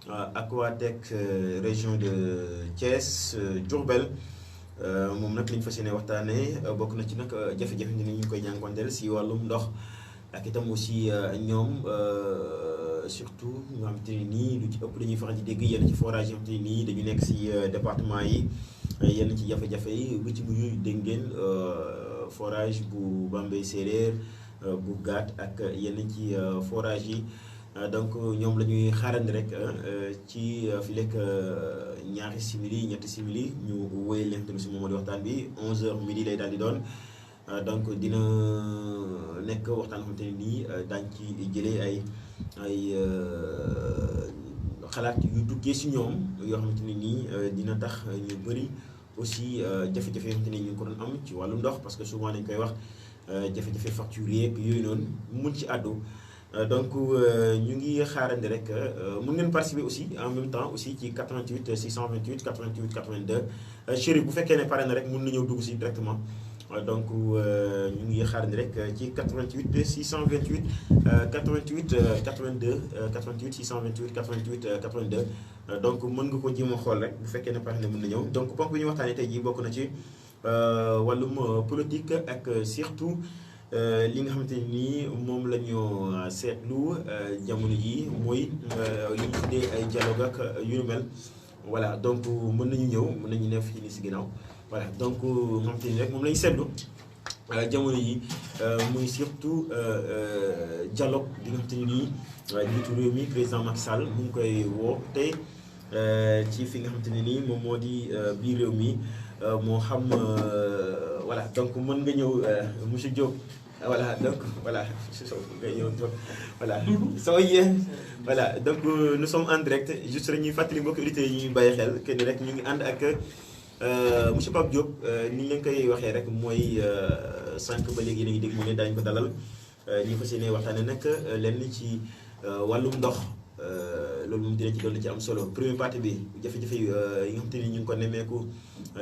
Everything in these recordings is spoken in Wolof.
Aquatech région de Thiès Diourbel moom nag li ñu fas yéene waxtaanee bokk na ci nag jafe-jafe ni ñu koy jànkuwanteel si wàllum ndox ak itam aussi ñoom surtout nga xamante ne nii lu ci ëpp dañuy faral di dégg yenn ci forage yi nga xamante ne nii dañu nekk si département yi yenn ci jafe-jafe yi bu ci mujj dégg ngeen forage bu Bambey Séeréer bu Gaat ak yenn ci forage yi. Donc ñoom la ñuy xaarandi rek ci fi lekk ñaari simili ñetti simili ñu wéy leen tamit si moom di waxtaan bi 11h midi lay daal di doon donc dina nekk waxtaan xamante ne nii daañ ci jëlee ay xalaat yu duggee si ñoom yoo xamante ne nii dina tax ñu bëri aussi jafe-jafe yoo xamante ne ñu ngi ko doon am ci wàllu ndox parce que souvent dañ koy wax jafe-jafe facture yeeg yooyu noonu mun ci àddu. Donc ñu ngi xaarandi rek mën ngeen participer aussi en même temps aussi ci 88 628 88 82 chéri bu fekkee ne pare na rek mën na ñëw dugg si directement donc ñu ngi xaarandi rek ci 88 628 88 82 88 628 88 82 donc mën nga ko jéem a xool rek bu fekkee ne pare na mën na ñëw donc ponk bi ñu waxtaanee tey jii bokk na ci wàllum politique ak surtout. Li nga xamante ni moom la ñu seetlu jamono ji mooy li ñu tuddee ay dialogue ak yu mel voilà donc mën nañu ñëw mën nañu ne fii nii si ginnaaw voilà donc nga xamante ni rek moom la ñu seetlu jamono yi muy surtout dialogue bi nga xamante ni nii njiitu réew mi président Macky Sall mu ngi koy woo tey ci fi nga xamante ne nii moom moo di biir réew mi moo xam voilà donc mën nga ñëw monsieur Diop. Voilà, donc voilà, voilà, voilà, donc nous sommes en direct, juste nous faisons beaucoup de choses, que nous sommes avec monsieur Pape Diop, nous avons dit rek moy sank ba légui ñi dégg ñu dañ ko dalal ñi fassiyene waxtane nak lenn ci walum ndox loolu moom dina ci dolli ci am solo première partie bi jafe-jafe yi nga xamante ni ñu ngi ko nemmeeku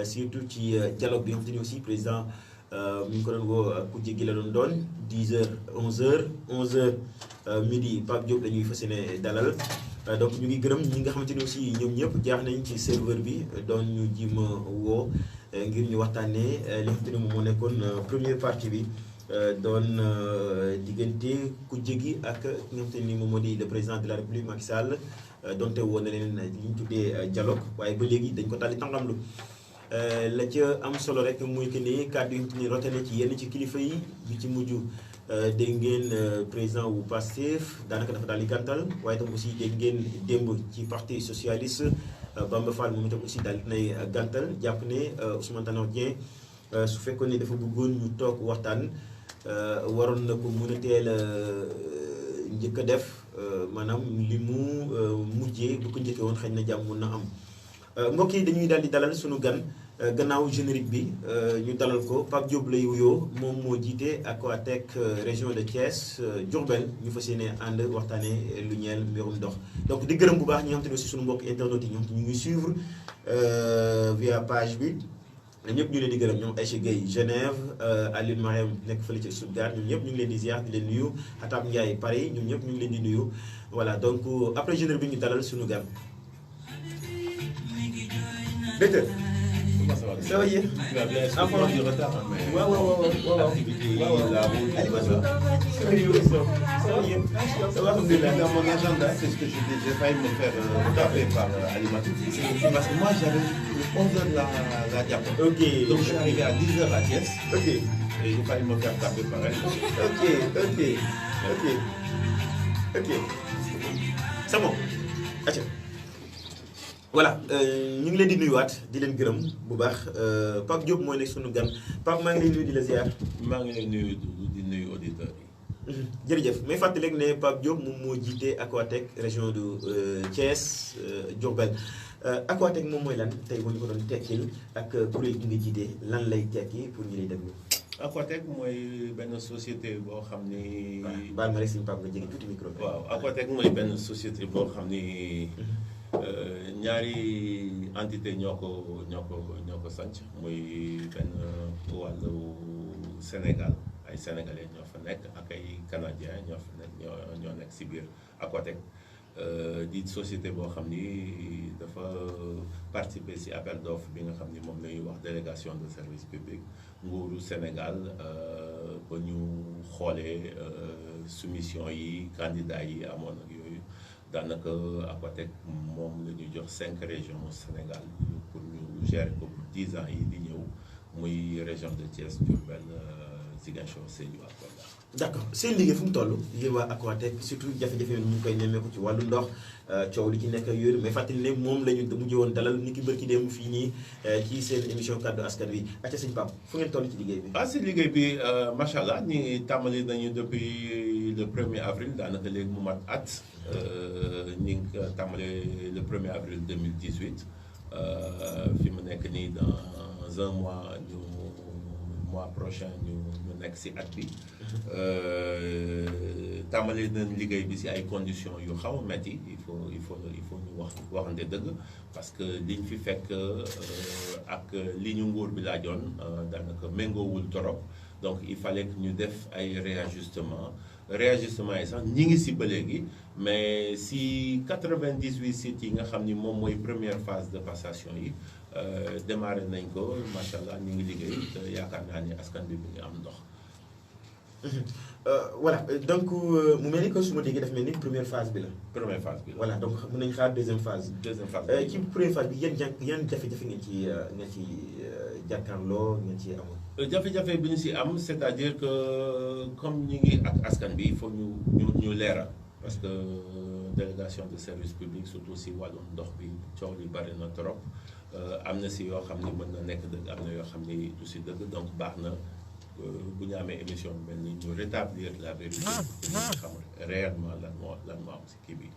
surtout ci dialogue bi nga xamante ni aussi président mi ngi ko doon woo ku jéggi la doon 10h 11h 11h midi Pape Diop dañuy fas yéene dalal donc ñu ngi gërëm ñi nga xamante ni aussi ñoom ñëpp jaax nañ ci serveur bi doon ñu jima woo ngir ñu waxtaanee li nga xamante ni moom moo nekkoon première partie bi doon diggante ku jéggi ak ki nga xamante ni moom moo di le président de la République Macky Sall donte woon na leen li ñu tuddee dialogue waaye ba léegi dañ ko daal di tàngamlu la ca am solo rek muy que ni kàddu yi ni rote na ci yenn ci kilifa yi bi ci mujj dégg ngeen président wu Pastef daanaka dafa daal di gàntal waaye tam aussi dégg ngeen démb ci parti socialiste Bamba Fall moom itam aussi daal di nay gàntal jàpp ne Ousmane Tanor Dieng su fekkoon ne dafa bëggoon ñu toog waxtaan waroon na ko mën a teel a njëkk a def maanaam li mu mujjee bu ko njëkkee woon xëy na jàmm mun na am. mbokk yi dañuy daal di dalal sunu gan gannaaw générique bi ñu dalal ko Pape Diop lay wuyoo moom moo jiite Aquatech région de Thiès Diourbel ñu fas yéene ànd waxtaanee lu ñeel mbirum ndox donc di gërëm bu baax ñi nga xamante ne aussi sunu mbokk internet yi ñoom ñu ngi suivre via page bi ñëpp ñu leen di gërëm ñoom Aïcha Gueye Genève Alioune Mariam nekk fële ci Stuttgart ñoom ñëpp ñu ngi leen di ziar di leen nuyu Hatab Ndiaye Paris ñoom ñëpp ñu ngi leen di nuyu voilà donc après générique bi ñu dalal sunu gan. Docteur, ça va bien? Tu vas bien, est-ce que du retard, mais l'activité, la route, animation. Ça va bien? Ça va, dans mon agenda, c'est ce que j'ai failli me faire taper par Alimatou. C'est parce que moi, j'avais 11h la diapo. Ok. Donc, je suis arrivé à 10h à Thiès. Ok. Et j'ai failli me faire taper par elle. Ok. C'est bon. Attends. Voilà ñu ngi leen di nuyuwaat di leen gërëm bu baax Pape Diop mooy nekk sunu gan Pape maa ngi lay nuyu di la ziar. maa ngi lay nuyu di nuyu auditeurs yi. jërëjëf may fàttali rek ne Pape Diop moom moo jiite Aquatech région de Thiès Diourbel Aquatech moom mooy lan tey boo ñu ko doon tekkil ak kuréel gi nga jiite lan lay tekki pour ñu lay déglu. Aquatech mooy benn société boo xam ni. waaw baal ma rek suñu Pape nga jege tuuti micro bi. waaw Aquatech mooy benn société boo xam ni. ñaari entité ñoo ko sanc muy benn wàllu Sénégal ay sénégalais ñoo fa nekk ak ay canadiens ñoo fa nekk ñoo nekk si biir Aquatech di société boo xam ni dafa participer ci appel d'offre bi nga xam ni moom la ñuy wax délégation de service public nguuru Sénégal ba ñu xoolee soumission yi candidats yi amoon ak yooyu daanaka Aquatech moom la ñu jox 5 régions Sénégal pour ñu gérer ko pour 10 ans yi di ñëw muy région de Thiès, Diourbel, Ziguinchor, Sédhiou ak Kolda. d'accord seen liggéey fu mu toll yéen waa Aquatech surtout jafe-jafe yi ñu koy nemmeeku ci wàllu ndox coow li ci nekk yooyu mais fàttali ne moom la ñu mujj woon dalal ni ki bërki dem fii nii ci seen émission kaddu askan wi acca sëñ Pape fu ngeen toll ci liggéey bi. si liggéey bi macha allah ñi tàmbali nañu depuis le 1er avril daanaka léegi mu mat at ñi ngi tàmbali le 1er avril 2018 fi mu nekk nii dans un mois prochain ñu nekk ci at bi tàmbali nañ liggéey bi ci ay conditions yu xaw a metti il faut ñu waxante dëgg parce que liñ fi fekk ak li ñu nguur bi laajoon daanaka méngoowul torop donc il fallait que ñu def ay réajustement yi sax ñi ngi ci ba léegi mais ci 98 sites yi nga xam ni moom mooy première phase de passation yi démarré nañ ko macha allah ñu ngi liggéey te yaakaar naa ni askan bi mu ngi am ndox. voilà donc mu mel ni que su ma déggee dafa mel ni première phase bi la. première phase bi la voilà donc mën nañu xaar deuxième phase. ci première phase bi yan jafe-jafe ngeen ci jàkkaarloo ngeen ci amoon. jafe-jafe bi ñu ci am c'est-à-dire que comme ñu ngi ak askan bi il faut ñu leeral parce que délégation de service public surtout ci wàllum ndox bi coow li bari na trop am na ci yoo xam ni mën na nekk dëgg am na yoo xam ni du ci dëgg donc baax na. bu ñu amee émission bi mel ni ñu rétablir la vérité pour ñu xam réellement lan moo am ci kii bi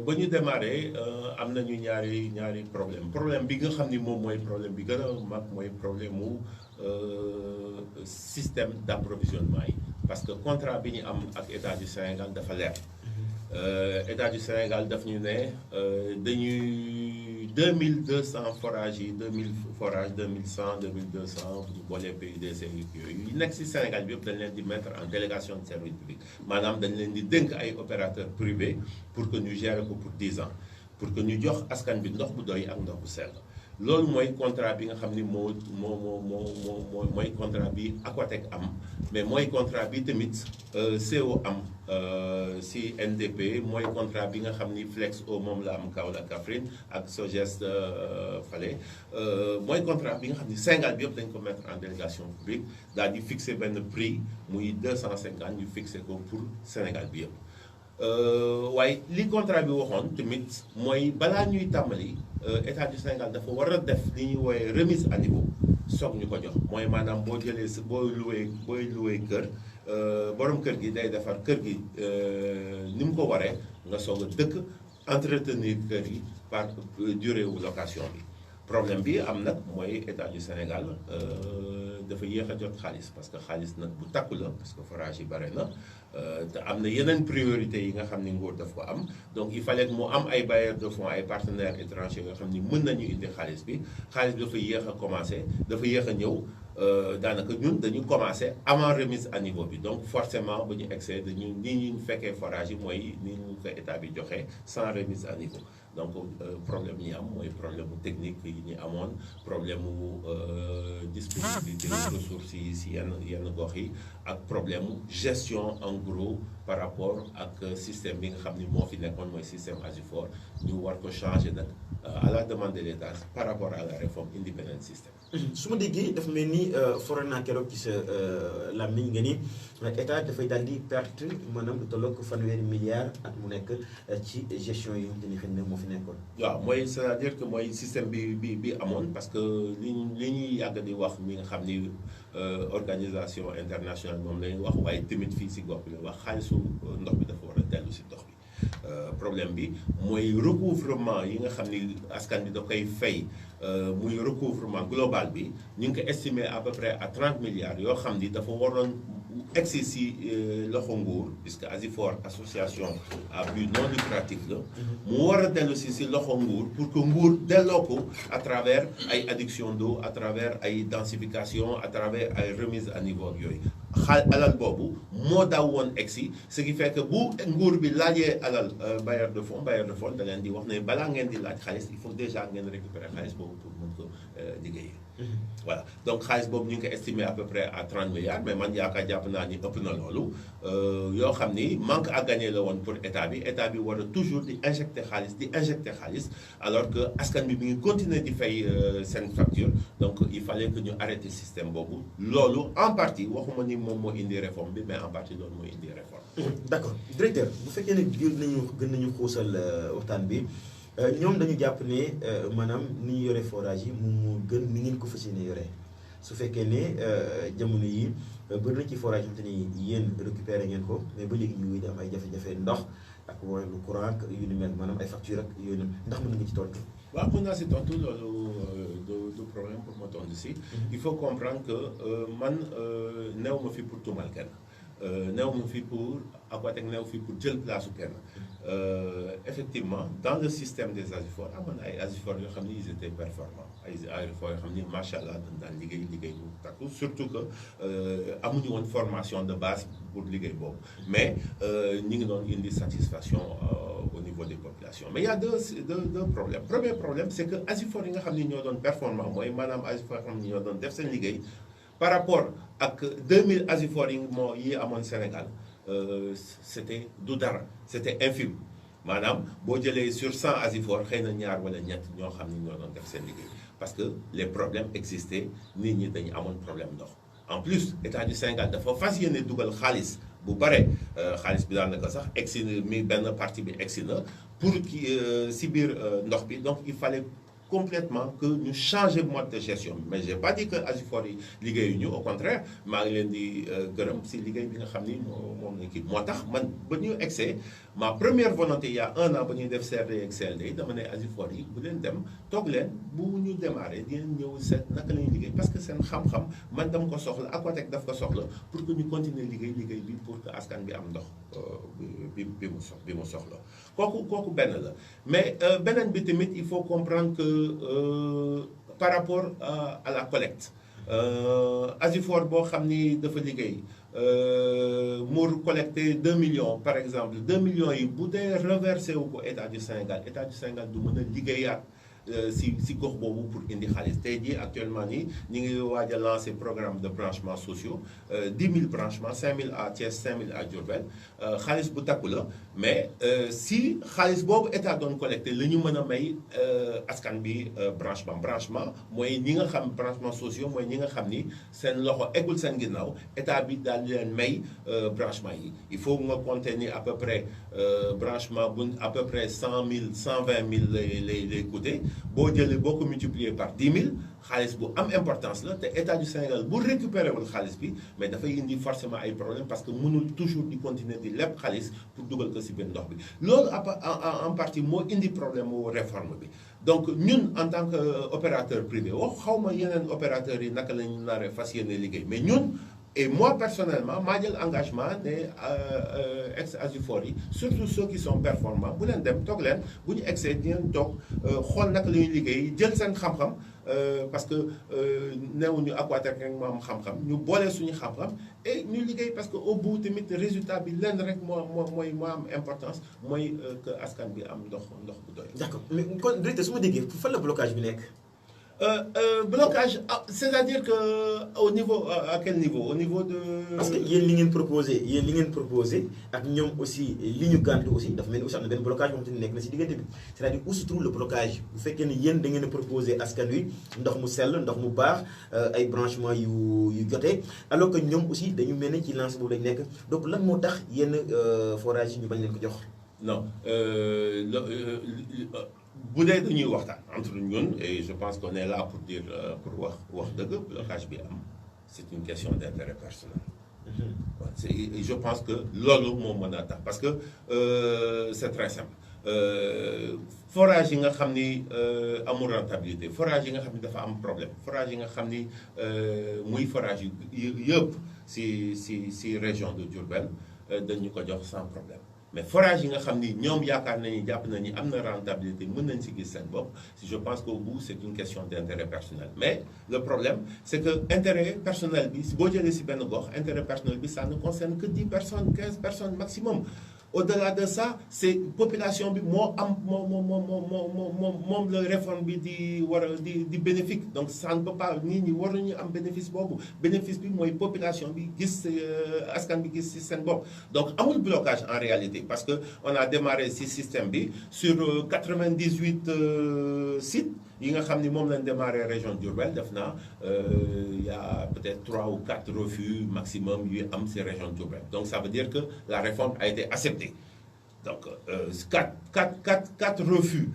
ba ñu démarré am nañu ñaari problème bi nga xam ni moom mooy problème bi gën a mag mooy problème mu système d'approvisionnement yi parce que contrat bi ñu am ak État du Sénégal dafa leer État du Sénégal daf ñu ne dañuy 2200 forages yi 2000 forages 2100 2200 bu ñu boolee PUDC yooyu yi nekk ci Sénégal bi yëpp dañ leen di mettre en délégation de service public maanaam dañ leen di dénk ay opérateurs privés pour que ñu gérer ko pour 10 ans pour que ñu jox askan bi ndox bu doy ak ndox bu sell loolu mooy contrat bi nga xam ni mooy contrat bi Aquatech am mais mooy contrat bi tamit CO am ci NDP mooy contrat bi nga xam ni Flexo moom la am Kaolack Kaffrine ak Sogest Fale mooy contrat bi nga xam ni Sénégal bi yëpp dañ ko mettre en délégation publique daal di fixer benn prix muy 250 ñu fixer ko pour Sénégal bi yëpp waaye li contrat bi waxoon tamit mooy balaa ñuy tàmbali État du Sénégal dafa war a def li ñuy woowee remise à niveau soog ñu ko jox mooy maanaam boo jëlee booy loué kër borom kër gi day defar kër gi ni mu ko waree nga soog a dëkk entretenir kër gi par durée wu location bi problème bi am nag mooy État du Sénégal dafa yéex a jot xaalis parce que xaalis nag bu takku la parce que forage yi bare na te am na yeneen priorité yi nga xam ni nguur daf ko am donc il fallait que mu am ay bailleurs de fonds ay partenaires étrangers yoo xam ni mën nañu indi xaalis bi dafa yéex a commencé dafa yéex a ñëw daanaka ñun dañu commencé avant remise à niveau bi donc forcément bu ñu excès dañu ni ñu fekkee forage yi mooy ni ñu ko état bi joxee sans remise à niveau donc problème yi am mooy problème mu technique yi ñu amoon problème mu disponibilité ressources yi si yenn gox yi ak problème mu gestion en gros par rapport ak système bi nga xam ni moo fi nekkoon mooy système Asifor ñu war ko changer nag à la demande de l'État par rapport à la réforme independent système. su ma déggee dafa mel ni foral naa keroog ci sa làmmiñ nga ni état dafay daal di perte maanaam lu tolloog fanweeri milliards at mu nekk ci gestion yi nga xam ne moo fi nekkoon. waaw mooy c'est-à-dire que mooy système bi amoon parce que li ñuy yàgg di wax mi nga xam ni organisation internationale moom la ñuy wax waaye tamit fii si gox bi la wax xaalisu ndox bi dafa war a dellu si ndox bi. problème bi mooy recouvrement yi nga xam ni askan bi da koy fay muy recouvrement global bi ñu ngi ko estimé à peu près à 30 milliards yoo xam ni dafa waroon egsi si loxo nguur puisque Asifor association à but non lucratif la mu war a dellu si loxo nguur pour que nguur delloo ko à travers ay adduction d'eau à travers ay densification à travers ay remise à niveau ak yooyu alal boobu moo daw woon egsi ce qui fait que bu nguur bi laajee alal bailleur de fonds da leen di wax ne balaa ngeen di laaj xaalis il faut déjà ngeen récupérer xaalis boobu pour mën ko liggéeyee. Voilà donc xaalis boobu ñu ngi ko estimé à peu près à 30 milliards mais man jàpp naa ni ëpp na loolu yoo xam ni manque à gagner la woon pour état bi war a toujours di injecter xaalis alors que askan bi mi ngi continuer di fay seen facture donc il fallait que ñu arrêter système boobu loolu en partie waxuma ni moom moo indi réforme bi mais en partie loolu moo indi réforme. D'accord directeur bu fekkee ne gën nañu xuusal waxtaan bi. ñoom dañu jàpp ne maanaam ni ñu yore forage yi moom moo gën ni ngeen ko fas yéene yore su fekkee ne jamono yi bëri na ci forage yi xamante ni yéen récupéré ngeen ko mais ba léegi ñu ngi am ay jafe-jafe ndox ak wàllu courant yu ni mel maanaam ay facture ak yooyu noonu ndax mën nga ci tontu. waaw mën naa si tontu loolu du problème pour ma tontu si. il faut comprendre que man néew ma fi pour tuumal kenn. néew ma fi pour Aquatech néew fi pour jël place su kenn. Effectivement dans le système des Asifor amoon na ay Asifor yoo xam ni ils étaient performants ay Asifor yoo xam ni macha allah dañ daan liggéey bu takku surtout que amuñu woon formation de base pour liggéey boobu mais ñi ngi doon indi satisfaction au niveau des populations mais il y a deux problèmes. Premier problème c'est que Asifor yi nga xam ni ñoo doon performant mooy maanaam Asifor yoo xam ni ñoo doon def seen liggéey par rapport ak 2000 Asifor yi amoon Sénégal. C'était du dara c'était infime maanaam boo jëlee sur 100 Asifor xëy na ñaar wala ñett ñoo xam ni ñoo doon def seen liggéey parce que les problèmes existaient nit ñi dañu amoon problème ndox en plus état du Sénégal dafa fas yéene dugal xaalis bu bare xaalis bi daanaka sax egsi na mi benn partie bi egsi na pour si biir ndox bi donc il fallait complètement que ñu changer mode de gestion mais j'ai pas dit que Asifor yi liggéeyuñu au contraire maa ngi leen di gërëm si liggéey bi nga xam ni moom la kii moo tax man ba ñu egsee ma première volonté il y a 1 an ba ñuy def CRD ak CLD dama ne Asifor yi bu leen dem toog leen bu ñu démarrer di leen ñëw seet naka la ñuy liggéey parce que seen xam-xam man dama ko soxla Aquatech daf ko soxla pour que ñu continuer liggéey bi pour que askan bi am ndox bi mu soxla kooku benn la mais beneen bi tamit il faut comprendre que par rapport à la collecte Asifor boo xam ni dafa liggéey mu collecté 2 millions par exemple 2 millions yi bu dee reversé wu ko état du Sénégal du mën a liggéeyaat si gox boobu pour indi xaalis tey jii actuellement nii ñu ngi waaj a lancé programme de branchement sociaux 10 000 branchements 5 000 à Thiès 5 000 à Diourbel xaalis bu takku la mais si xaalis boobu état doon collecté la ñu mën a may askan bi branchement mooy ñi nga xam branchement sociaux mooy ñi nga xam ni seen loxo eggul seen ginnaaw état bi daal di leen may branchement yi il faut nga compter ni à peu près branchement bu à peu près 100 000 120 000 lay coûter boo ko multiplier par 10 000 xaalis bu am importance la te état du Sénégal bu récupéré wul xaalis bi mais dafay indi forcément ay problème parce que mënul toujours di continuer di leb xaalis pour dugal ko si biir ndox bi loolu en partie moo indi problème mu réforme bi donc ñun en tant que opérateur privé xawma yeneen opérateurs yi naka lañu nar a fas yéene liggéey mais ñun et moi personnellement maa jël engagement ne ex Asifor yi surtout ceux qui sont performants bu leen dem toog leen bu ñu egsee di leen toog xool naka la ñuy liggéey jël seen xam-xam parce que neewuñu Aquatech rek moo am xam-xam ñu boole suñu xam-xam et ñu liggéey parce que au bout tamit résultat bi lenn rek moo am importance mooy que askan bi am ndox bu doy. D'accord mais kon directeur su ma déggee fan la blocage bi nekk. Blocage c'est-à-dire que au niveau à quel niveau au niveau de. parce que yéen li ngeen proposé ak ñoom aussi li ñu gàntu aussi dafa mel ni aussi am na benn blocage boo xam ne nekk na si diggante bi c'est-à-dire où se trouve le blocage bu fekkee ne yéen da ngeen a proposé askan wi ndox mu sell ndox mu baax ay branchement yu jotee alors que ñoom aussi dañu mel ni ci lance boobu lañ nekk donc lan moo tax yenn forage yi ñu bañ leen ko jox. non. bu dee dañuy waxtaan entre ñun et je pense qu'on est là pour dire pour wax dëgg blocage bi am c'est une question d'intérêt personnel. Je pense que loolu moo mën a tax parce que c'est très simple forage yi nga xam ni amul rentabilité forage yi nga xam ni dafa am problème forage yi nga xam ni muy forage yu yëpp si région de Diourbel dañu ko jox sans problème mais forage yi nga xam ni ñoom yaakaar nañu jàpp nañu am na rentabilité mën nañ si gis seen bopp je pense qu'au bout c'est une question d'intérêt personnel mais le problème c'est que intérêt personnel bi boo jëlee si benn gox intérêt personnel bi ça ne concerne que 10 personnes 15 personnes maximum au-delà de ça c'est population bi moo am moom la réforme bi di war a di bénéfique donc ça ne peut pas nit ñi waruñu am bénéfice boobu bénéfice bi mooy population bi gis askan bi gis ci seen bopp donc amul blocage en réalité parce que on a démarré ci système bi sur 98 sites yi nga xam ni moom lañ démarré région Diourbel def naa y a peut-être 3 ou 4 refus maximum yuy am ci région Diourbel donc ça veut dire que la réforme a été acceptée donc 4 refus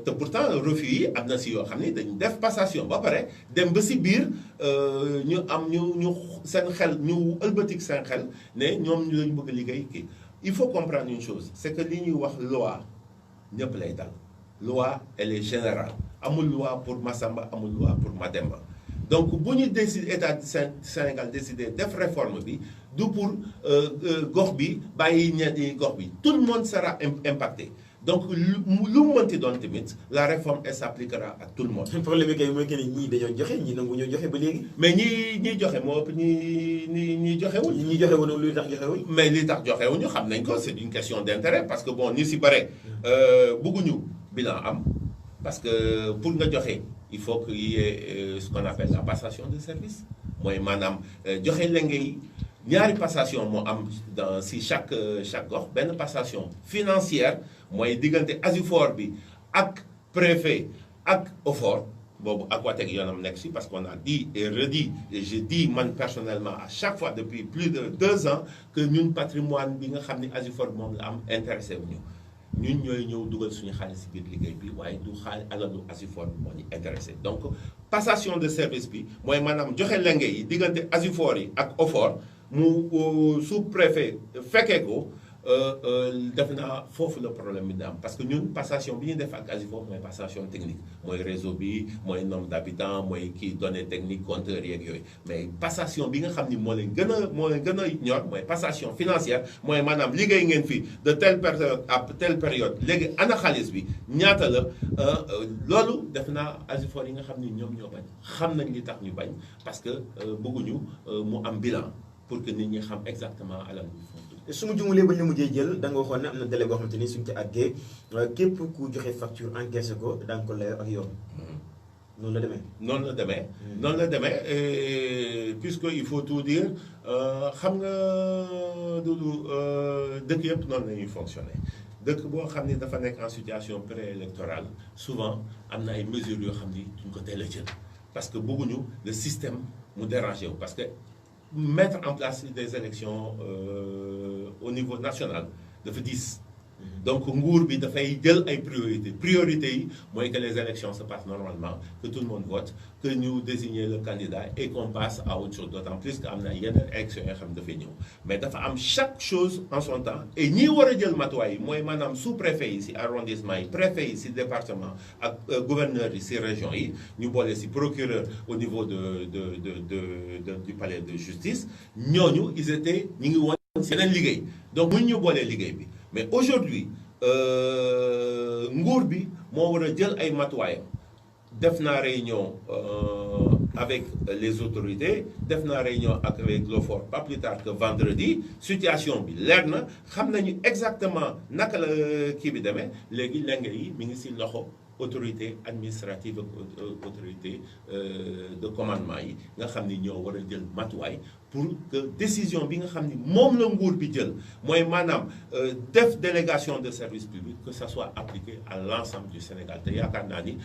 te pourtant refus yi am na ci yoo xam ni dañu def passation ba pare dem ba ci biir ñu am ñu seen xel ñu ëlbatik seen xel ne ñoom ñu lañu bëgg a liggéey kii il faut comprendre une chose c'est que li ñuy wax loi ñëpp lay dal loi elle est générale amul loi pour Massamba amul loi pour Mademba donc bu ñu décider état du Sénégal décider def réforme bi du pour gox bi bàyyi ñetti gox bi tout le monde sera impacté donc lu mu mënti doon tamit la réforme elle s'appliquera à tout le monde. problème bi kay mooy que ni ñii dañoo joxe ñii nangu ñoo joxe ba léegi. mais ñi joxe moo ëpp ñi joxewul. ñi joxewul lu tax joxewul. mais li tax joxewuñu xam nañ ko c'est une question d'intérêt parce que bon ni si bare bëgguñu bilan am. Parce que pour nga joxe il faut qu'il y ait ce qu'on appelle la passation de service mooy maanaam joxe lenge yi ñaari passation moo am dans si chaque gox benn passation financière mooy diggante ASUFOR bi ak préfet ak OFOR boobu Aquatech yoonam nekk si parce qu'on a dit et redit et je dis man personnellement à chaque fois depuis plus de 2 ans que ñun patrimoine bi nga xam ni ASUFOR moom la am intéressé wu ñu ñun ñooy ñëw dugal suñu xaalis si biir liggéey bi waaye du xaalis alalu ASUFOR bi moo ñu intéressé donc passation de service bi mooy maanaam joxe lenge yi diggante ASUFOR yi ak OFOR mu sous-préfet fekkee ko def naa foofu la problème bi di am parce que ñun passation bi ñuy def ak ASUFOR mooy passation technique mooy réseau bi mooy nombre d'habitants mooy kii données techniques compteurs yeeg yooyu mais passation bi nga xam ni moo leen gën a ñor mooy passation financière mooy maanaam liggéey ngeen fi de telle période à telle période léegi ana xaalis bi ñaata la loolu def naa ASUFOR yi nga xam ni ñoom ñoo bañ xam nañ li tax ñu bañ parce que bëgguñu mu am bilan pour que nit ñi xam exactement alal bi su ma jumulee ba ñu mujjee jël da nga waxoon ne am na délai boo xamante ni suñ ci àggee képp ku joxe facture encaissé ko da nga ko layoo ak yoon. noonu la demee. noonu la demee puisque il faut tout dire xam nga Doudou dëkk yëpp noonu la ñuy fonctionner dëkk boo xam ni dafa nekk en situation préélectorale souvent am na ay mesures yoo xam ni duñ ko teel a jël parce que bëgguñu le système mu déranger wu parce que. Mettre en place des élections au niveau national dafa diis donc nguur bi dafay jël ay priorité yi mooy que les élections se passent normalement que tout le monde vote que ñu désigner le candidat et qu'on passe à autre chose d'autant plus que am na yeneen élections yoo xam ne dafay ñëw mais dafa am chaque chose en son temps et ñi war a jël matuwaay yi mooy maanaam sous-préfet yi ci arrondissement yi préfet yi ci département ak gouverneur yi ci région yi ñu boole ci procureur au niveau du palais de justice ñooñu ils étaient ñi ngi woon ci yeneen liggéey donc buñ ñu boolee liggéey bi mais aujourd'hui nguur bi moo war a jël ay matuwaayam def naa réunion avec les autorités def naa réunion avec l'OFOR pas plus tard que vendredi situation bi leer na xam nañu exactement naka la kii bi demee léegi lenge yi mi ngi ci loxo autorité administrative ak autorité de commandement yi nga xam ni ñoo war a jël matuwaay pour que décision bi nga xam ni moom la nguur bi jël mooy maanaam def délégation de service public que ça soit appliqué à l'ensemble du Sénégal te yaakaar naa ni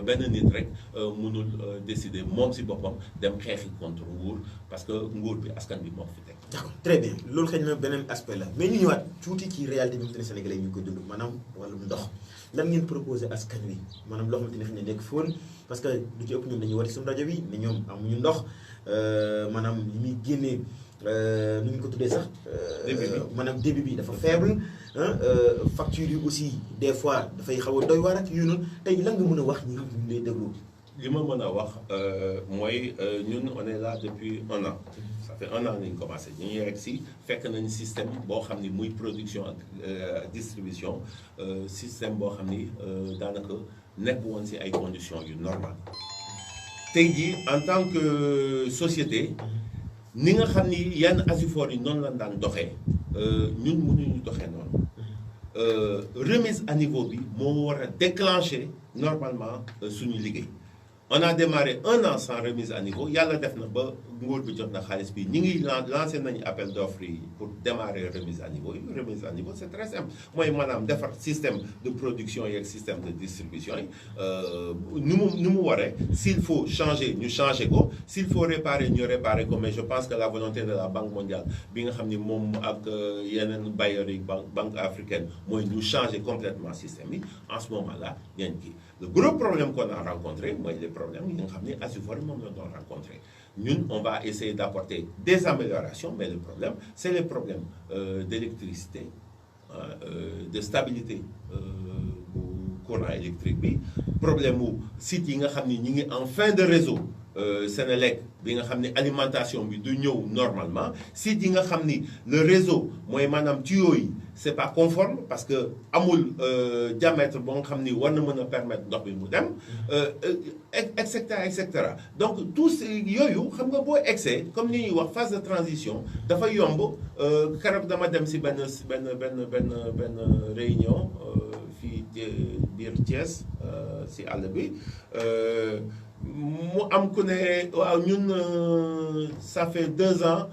benn nit rek mënul décider moom ci boppam dem xeexi contre nguur parce que nguur bi askan bi moo ko fi teg. d'accord très bien loolu xëy na beneen aspect la mais ñu ñëwaat tuuti ci réalité bi nga xam ne Sénégalais yi ñu ngi koy dund maanaam wàllum ndox lan ngeen proposé askan wi maanaam loo xamante ne fi ne nekk foon parce que du ci ëpp ñun dañuy war suñu rajo bi ne ñoom amuñu ndox maanaam li muy génnee nu ñu ko tuddee sax. maanaam débit bi dafa faible facture yi aussi des fois dafay xaw a doy waar ak yu noonu tey lan nga mën a wax ñi nga xam ne ñu lay déglu li ma mën a wax mooy ñun on est là depuis 1 an. Ça fait 1 an nañ commencé ñu ngi yegg si fekk nañ système boo xam ni muy production ak distribution système boo xam ni daanaka nekk woon si ay conditions yu normales. tey jii en tant que société ni nga xam ni yenn asifor yi noonu lañ daan doxee ñun mënuñu doxee noonu remise à niveau bi moo war a déclencher normalement suñu liggéey. On a démarré 1 an sans remise à niveau yàlla def na ba nguur bi jot na xaalis bi ñi ngi lancé nañu appel d'offres yi pour démarrer remise à niveau remise à niveau c'est très simple mooy maanaam defar système de production yeeg système de distribution yi nu mu waree s'il faut changer ñu changer ko s'il faut réparer ñu réparer ko mais je pense que la volonté de la Banque mondiale bi nga xam ni moom ak yeneen bailleurs yi banque africaine mooy ñu changer complètement système yi en ce moment là ñeen kii le gros problème qu'on a rencontré mooy les problèmes yi nga xam ni Asifor moom la doon rencontré ñun on va essayer d'apporter des améliorations mais le problème c'est les problèmes d'électricité de stabilité bu courant électrique bi problème mu sites yi nga xam ni ñi ngi en fin de réseau Sénélec bi nga xam ni alimentation bi du ñëw normalement sites yi nga xam ni le réseau mooy maanaam tuyaux yi c'est pas conforme parce que amul diamètre boo nga xam ni war na mën a permettre ndox bi mu dem et cetera et cetera donc tous yooyu xam nga boo egsee comme ni ñuy wax phase de transition dafa yomb keroog dama dem si benn réunion fii biir Thiès si àll bi mu am ku ne waaw ñun ça fait 2 ans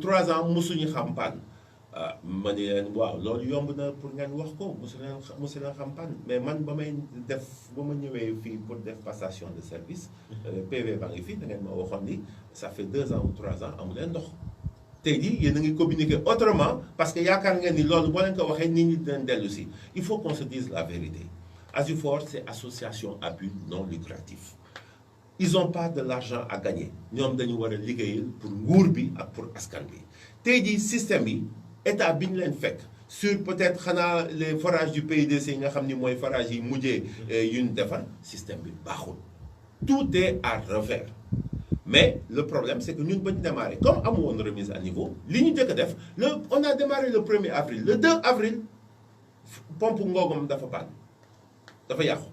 3 ans mosuñu xam panne ma ni leen waaw loolu yomb na pour ngeen wax ko mosu leen xam panne mais man ba ma ñëwee fii pour def passation de service PV baa ngi fii da ngeen ma waxoon ni ça fait 2 ans ou 3 ans amu leen ndox tey jii yéen a ngi communiquer autrement parce que yaakaar ngeen ni loolu boo leen ko waxee nit ñi dinañ dellu si il faut qu'on se dise la vérité Asifor c'est association à but non lucratif ils ont pas de l'argent à gagner ñoom dañu war a liggéeyal pour nguur bi ak pour askan bi tey jii système yi état bi ñu leen fekk sur peut-être xanaa les forages du PUDC nga xam ni mooy forage yi mujjee yu ñu defar système bi baaxul tout est à refaire mais le problème c'est que ñun ba ñu démarré comme amu woon remise à niveau li ñu njëkk a def on a démarré le 1er avril le 2 avril pompe Ngogom dafa panne dafa yàqu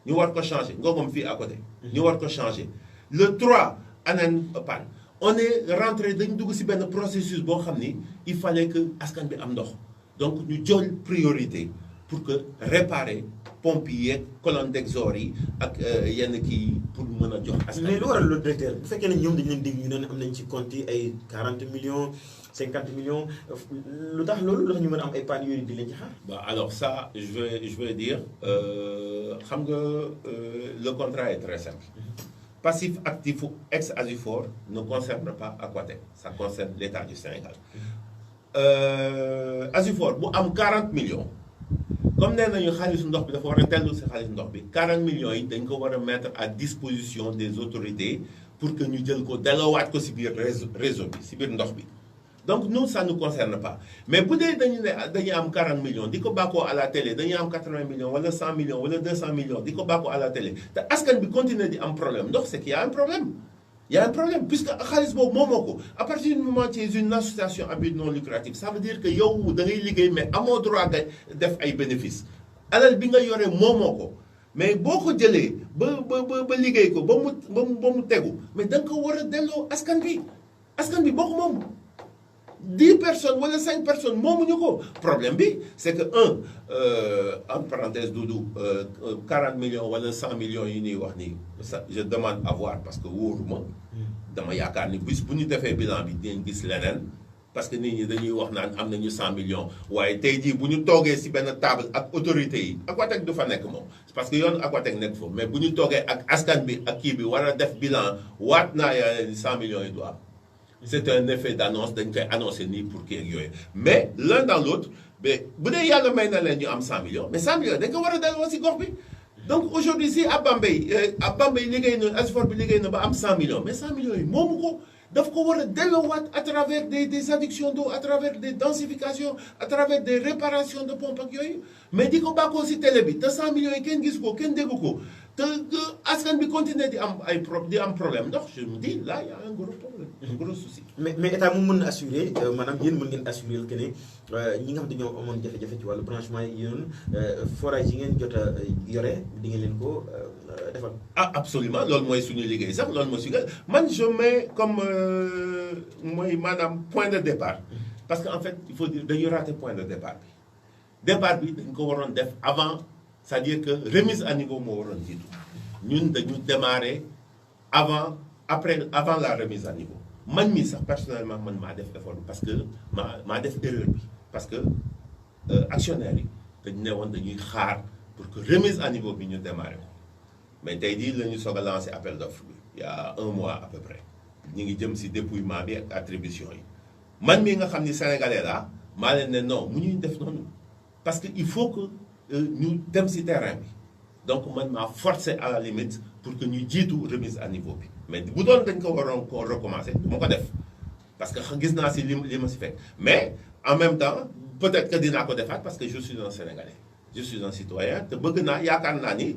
ñu war ko changer Ngogom fii à côté ñu war ko changer le 3 aneen panne on est rentré dañu dugg ci benn processus boo xam ni il fallait que askan bi am ndox donc ñu jël priorité pour que réparer pompe yi yeeg colonne d'exor yi ak yenn kii pour mën a jox askan mais lu waral le directeur bu fekkee ne ñoom dañu leen dégg ñu ne am nañ ci compte yi ay 40 millions 50 millions lu tax loolu lu tax ñu mën a am ay pannes yooyu di leen ci xaar. Bah alors ça je vais dire xam nga le contrat est très simple. Passif actif ex Asifor ne concerne pas Aquatech ça concerne l'État du Sénégal. Asifor bu am 40 millions comme nee nañu xaalisu ndox bi dafa war a dellu si xaalisu ndox bi 40 millions yi dañ ko war a mettre à disposition des autorités pour que ñu jël ko delloowaat ko si biir réseau bi si biir ndox bi. Donc nous ça ne nous concerne pas mais bu dee dañuy am 40 millions di ko bàkkoo à la télé dañuy am 80 millions wala 100 millions wala 200 millions di ko bàkkoo à la télé te askan bi continuer di am problème ndox c'est qu'il y a un problème. Il y a un problème puisque xaalis boobu moomoo ko à partir du moment tu es une association à but non lucratif ça veut dire que yow da ngay liggéey mais amoo droit de def ay bénéfices alal bi nga yore moomoo ko mais boo ko jëlee ba liggéey ko ba mu tegu mais da nga ko war a delloo askan bi boo ko moom 10 personnes wala 5 personnes moomuñu ko problème bi c'est que en parenthèse Doudou 40 millions wala 100 millions yi ñuy wax nii ça je demande à voir parce que wóoruma dama yaakaar ni bis bu ñu defee bilan bi dinañ gis leneen parce que nit ñi dañuy wax naan am nañu 100 millions waaye tey jii bu ñu toogee ci benn table ak autorités yi Aquatech du fa nekk moom parce que yoon Aquatech nekk foofu mais bu ñu toogee ak askan bi ak kii bi war a def bilan waat naa yaa ni 100 millions yi du am. C'est un effet d'annonce dañ koy annoncé nii pour kii ak yooyu mais l'un dans l'autre mais bu dee yàlla may na leen ñu am 100 millions mais 100 millions dañ ko war a delloo ci gox bi donc aujourd'hui si à Bambey liggéey na Asifor bi liggéey na ba am 100 millions mais 100 millions yi moomu ko daf ko war a delloowaat à travers des addictions d'eau à travers des densifications à travers des réparations de pompes ak yooyu mais di ko bàkkoo ci télé bi te 100 millions yi kenn gis ko kenn dégg ko te askan bi continuer di am problème ndox je me dis là il y a un gros problème un gros souci. mais état moom mën na assurer maanaam yéen mën ngeen assurer que ne ñi nga xam ne ñoo amoon jafe-jafe ci wàllu branchement yi yoon forage yi ngeen jot a yore di ngeen leen ko defal. ah absolument loolu mooy suñu liggéey sax loolu mooy suñu man je mets comme mooy maanaam point de départ parce que en fait il faut dire dañu raté point de départ bi dañ ko waroon def avant. C'est-à-dire que remise à niveau moo waroon jiitu ñun dañu démarrer avant la remise à niveau man mii sax personnellement man maa def effort parce que maa def erreur bi parce que actionnaires yi dañu ne woon dañuy xaar pour que remise à niveau bi ñu démarrer ko mais tey jii la ñu soog a lancé appel d'offre bi il y a 1 mois à peu près ñu ngi jëm si dépouillement bi ak attribution yi man mii nga xam ni sénégalais laa maa leen ne non mu ñuy def noonu parce que il faut que ñu dem ci terrain bi donc man maa forcé à la limite pour que ñu jiitu remise à niveau bi mais bu doon dañ ko waroon ko recommencer du ma ko def parce que gis naa ci li ma ci fekk mais en même temps peut-être que dinaa ko defaat parce que je suis un Sénégalais je suis un citoyen te bëgg naa yaakaar naa ni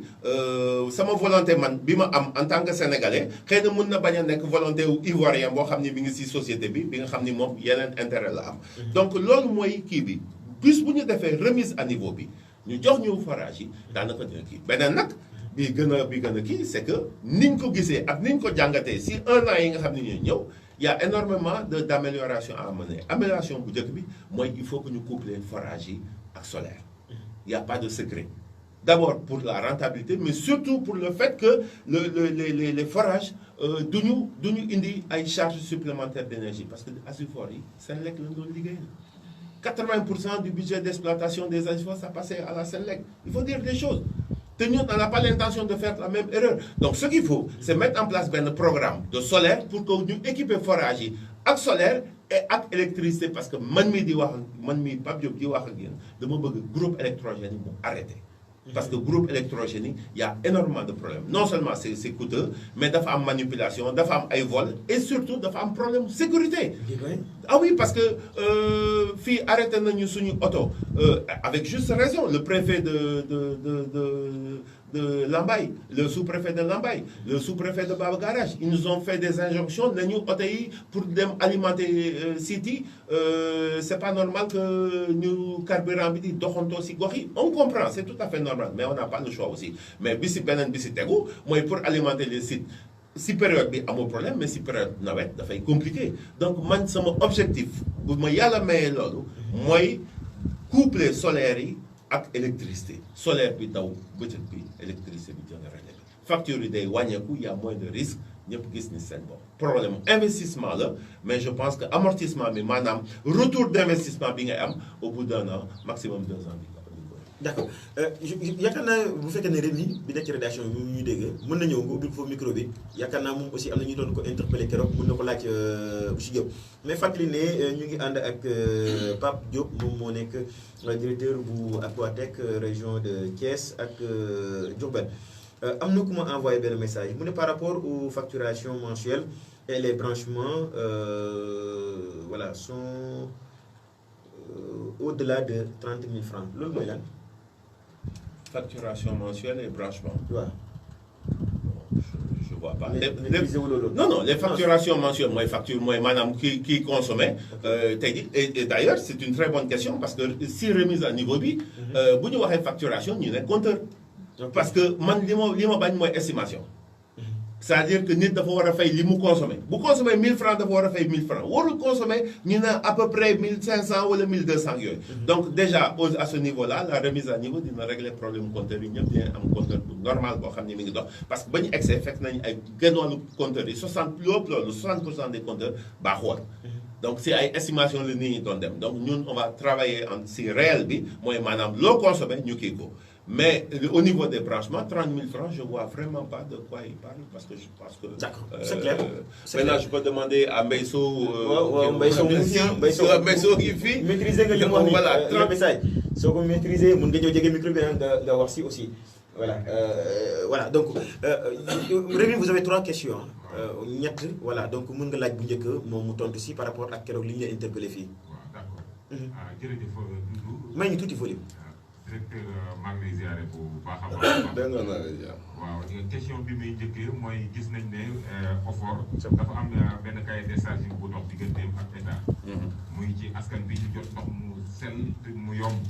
sama volonté man bi ma am en tant que Sénégalais xëy na mën na bañ a nekk volonté wu ivoirien boo xam ni mi ngi ci société bi nga xam ni moom yeneen intérêt la am donc loolu mooy kii bi plus bu ñu defee remise à niveau bi ñu jox ñu forage yi daanaka dina kii beneen nag bi gën a kii c'est que niñ ko gisee ak niñ ko jàngatee si 1 an yi nga xam ne ñuy ñëw y a énormément d'amélioration à mener amélioration bu njëkk bi mooy il faut que ñu coupler forage yi ak solaire il y a pas de secret d'abord pour la rentabilité mais surtout pour le fait que les forages duñu indi ay charges supplémentaires d'énergie parce que Asifor yi Senelec lañ doon liggéey 80% du budget d'exploitation des Asifor ça passait à la Senelec il faut dire des choses te ñun on n'a pas l'intention de faire la même erreur donc ce qu'il faut c'est mettre en place benn programme de solaire pour que ñu équiper forage yi ak solaire et ak électricité parce que man mii Pape Diop di wax ak yéen dama bëgg groupe électrogène yi mu arrêté parce que groupe électrogène yi y a énormément de problèmes non seulement c'est coûteux mais dafa am manipulation dafa am ay vol et surtout dafa am problème sécurité ah oui parce que fii arrêté nañu suñu oto avec juste raison le préfet de Lambaye le sous-préfet de Lambaye le sous-préfet de Baba Garage ils nous ont fait des injonctions nañu oto yi pour dem alimenter site yi c'est pas normal que ñu carburant bi di doxantoo si gox yi on comprend c'est tout à fait normal mais on n'a pas le choix aussi mais bi si beneen bi si tegu mooy pour alimenter les sites si période bi amul problème mais si période nawet dafay compliqué donc man sama objectif bu ma yàlla mayee loolu mooy coupler solaire yi ak électricité solaire bi daw bëccëg bi électricité bi généré bi facture yi day wàññeeku y a moins de risque ñëpp gis ni seen bopp problème investissement la mais je pense que amortissement bi maanaam retour d'investissement bi ngay am au bout d'un an maximum 2 ans bi d'accord yaakaar naa bu fekkee ne Rémi bi nekk ci rédaction bi ñu dégg mën na ñëw nga ubbil foofu micro bi yaakaar naa moom aussi am na ñu doon ko interpellé keroog mën na ko laaj monsieur Diop mais fàttali ne ñu ngi ànd ak Pape Diop moom moo nekk directeur bu Aquatech région de Thiès ak Diourbel am na ku ma envoyé benn message mu ne par rapport aux facturations mensuelles et les branchements voilà sont au-delà de 30 000 francs loolu mooy lan. facturation mensuelle et branchement. waaw. je vois pas. non les facturations mensuelles mooy facture mooy maanaam kii consommé. tey jii et d'ailleurs c'est une très bonne question parce que si remise à niveau bi. bu ñu waxee facturation ñu ne compteur. parce que man li ma bañ mooy estimation. c'est-à-dire que nit dafa war a fay li mu consommé bu consommé 1000 francs dafa war a fay 1000 francs warul consommé ñu ne à peu près 1500 wala 1200 yooyu. donc déjà à ce niveau-là la remise à niveau dina régler problème compteur yi ñëpp dinañ am compteur bu normal boo xam ne mi ngi dox parce que ba ñu egsee fekk nañu ay gënoonu compteurs yi 60% des compteurs baaxoon. donc si ay estimation la nit ñi doon dem donc ñun on va travailler si réel bi mooy maanaam loo consommé ñu kii ko. Mais au niveau des branchements, 30 000 francs, je ne vois vraiment pas de quoi il parle parce que je pense que... D'accord, c'est clair. Maintenant, je peux demander à Mbaïso... Mbaïso qui fait... Maîtriser le message. Si vous maîtrisez, vous pouvez dire micro d'avoir aussi. Voilà. Voilà. Donc, Rémi, vous avez 3 questions. Voilà. Donc, vous pouvez dire que mon aussi par rapport à ce que vous avez interpellé. D'accord. Mais il y a tout volume. directeur maa ngi lay ziare bu baax a baax. delloo na la jàmm. waaw question bi muy njëkkee mooy gis nañ ne OFOR dafa am benn cahier des charges bu dox digganteem ak état. muy ci askan bi ñu jot ndox mu sell te mu yomb.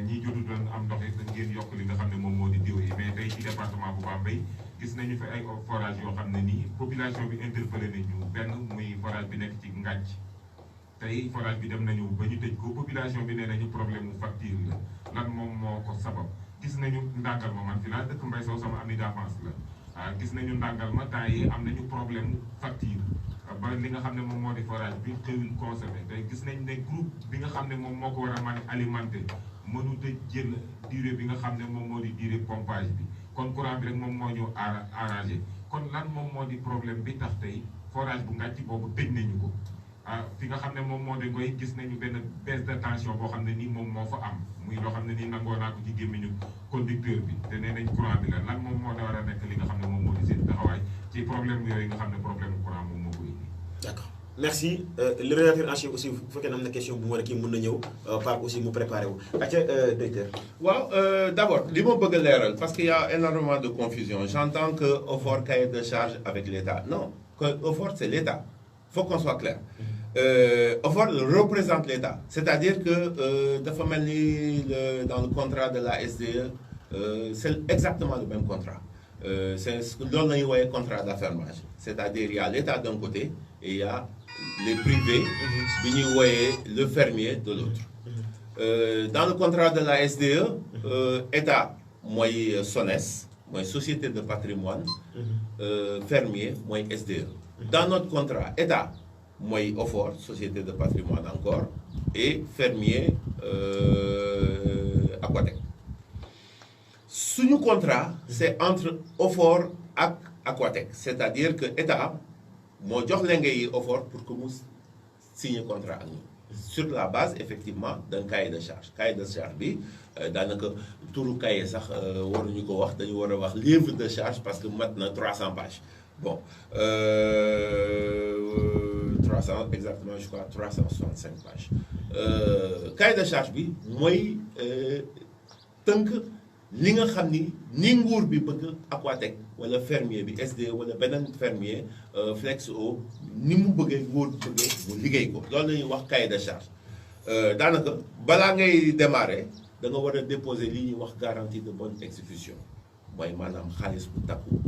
ñi jotu doon am ndox it ngeen yokk li nga xam ne moom moo di diw yi mais tey ci département bu Bambey gis nañu fi ay forage yoo xam ne nii population bi interpellé nañu benn muy forage bi nekk ci Ngàcc tey forage bi dem nañu ba ñu tëj ko population bi nee nañu problème mu facture la lan moom moo ko sabab gis nañu ndàngal ma man fi laa dëkk Mbay Sow sama ami d'enfance la gis nañu ndàngal ma temps yi am nañu problème facture ba li nga xam ne moom moo di forage bi xëyul consommé tey gis nañ ne groupe bi nga xam ne moom moo ko war a mën a alimenté mënut a jël durée bi nga xam ne moom moo di durée pompage bi kon courant bi rek moom moo ñu arrangé kon lan moom moo di problème bi tax tey forage bu Ngàcc boobu tëj nañu ko fi nga xam ne moom moo di ngoy gis nañu benn baisse de tension boo xam ne nii moom moo fa am muy loo xam ne nii nangoo naa ko ci gémmiñu conducteur bi te nee nañ courant bi la lan moom moo da war a nekk li nga xam ne moom moo di seen taxawaay ci problème yooyu nga xam ne problème courant moom moo ko indi. D'accord merci le rédacteur en chef aussi bu fekkee ne am na question bu mu war a kii mën na ñëw Pape aussi mu préparé wu acca docteur. waaw d'abord li ma bëgg a leeral parce qu'il y a énormément de confusion j'entends que OFOR cahier de charge avec l'État non que OFOR c'est l'État faut qu'on soit clair. OFOR représente l'État c'est-à-dire que dafa mel ni dans le contrat de la SDE c'est exactement le même contrat c'est loolu la ñuy woowee contrat d'affermage c'est-à-dire il y a l'État d'un côté et il y a les privés bi ñuy wooyee le fermier de l'autre dans le contrat de la SDE État mooy SONES mooy société de patrimoine fermier mooy SDE dans notre contrat État mooy OFOR société de patrimoine encore et fermier Aquatec suñu contrat c'est entre OFOR ak Aquatec c'est-à-dire que État moo jox lenge yi OFOR pour que mu signer contrat ak ñun sur la base effectivement d'un cahier de charge bi daanaka turu cahier sax waruñu ko wax dañu war a wax livre de charge parce que mat na 300 pages bon 300 exactement je crois 365 pages cahier de charge bi mooy tënk li nga xam ni nguur bi bëgg Aquatec wala fermier bi SD wala beneen fermier Flexo ni mu bëggee nguur bëggee mu liggéey ko loolu la ñuy wax cahier de charge daanaka balaa ngay démarrer da nga war a déposer li ñuy wax garantie de bonne exécution mooy maanaam xaalis bu takku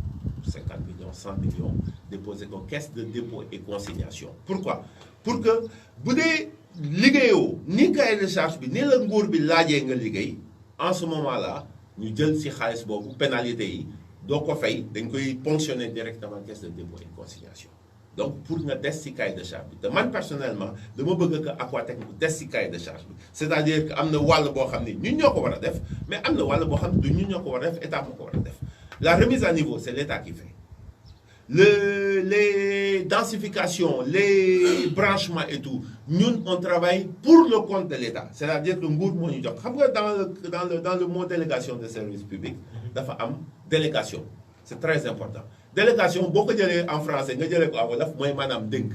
50 millions 100 millions déposer ko caisse de dépôt et consignation pourquoi pour que bu dee liggéeyoo ni cahier de charge bi ni la nguur bi laajee nga liggéey en ce moment là ñu jël ci xaalis boobu pénalité yi doo ko fay dañ koy ponctionner directement caisse de dépôt et consignation donc pour nga des ci cahier de charge bi te man personnellement dama bëgg que Aquatec mu des ci cahier de charge bi c'est-à-dire que am na wàll boo xam ne ñun ñoo ko war a def mais am na wàll boo xam ne du ñun ñoo ko war a def état moo ko war a def la remise à niveau c'est l'état qui fait les densifications les branchements et tout ñun on travaille pour le compte de l'État c'est-à-dire que nguur moo ñu jox xam nga dans le mot délégation de service public dafa am délégation c'est très important délégation boo ko jëlee en français nga jëlee ko en wolof mooy maanaam dénk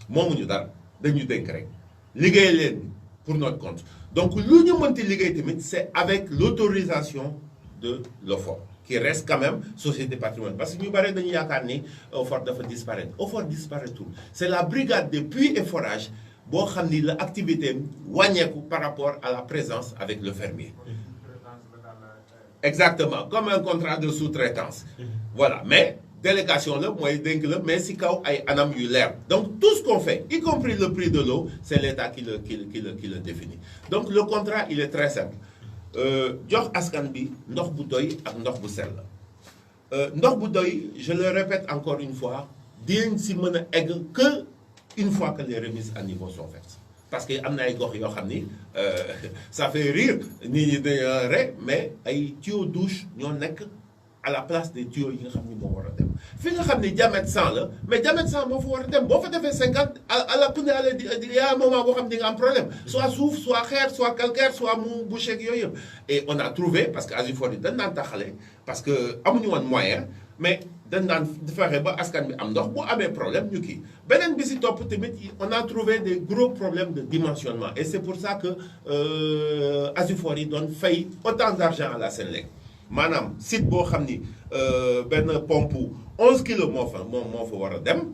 moomuñu dara dañu dénk rek liggéey leen pour notre compte donc lu ñu mënti liggéey tamit c'est avec l'autorisation de l'OFOR qui reste quand même société patrimoine parce que ñu bare dañu yaakaar ni OFOR dafa disparaître OFOR disparaître tout c'est la brigade de puits et forage boo xam ni la activité wàññeeku par rapport à la présence avec le fermier exactement comme un contrat de sous-traitance voilà mais délégation la mooy dénk la mais si kaw ay anam yu leer donc tout ce qu'on fait y compris le prix de l'eau c'est l'État qui le définit donc le contrat il est très simple jox askan bi ndox bu doy ak ndox bu sell ndox bu doy je le répète encore une fois dinañ si mën a egg que une fois que les remises à niveau sont faites parce que am na ay gox yoo xam ni ça fait rire nit ñi dañoo rek mais ay tuyaux douche ñoo nekk à la place des tuyaux yi nga xam ni moo war a dem fi nga xam ni diamètre 100 la mais diamètre 100 moo fa war a dem boo fa defee 50 à la pneu il y a un moment boo xam ni nga am problème soit suuf soit xeer soit calcaire soit mu bouché ak yooyu yëpp et on a trouvé parce que Asifor yi dañ daan taxale parce que amuñu woon moyen mais dañ daan fexe ba askan bi am ndox bu amee problème ñu kii beneen bi si topp tamit on a trouvé des gros problèmes de dimensionnement et c'est pour ça que Asifor yi doon fay autant d'argent à la Senelec maanaam site boo xam ni benn pompe 11 kilos moo fa war a dem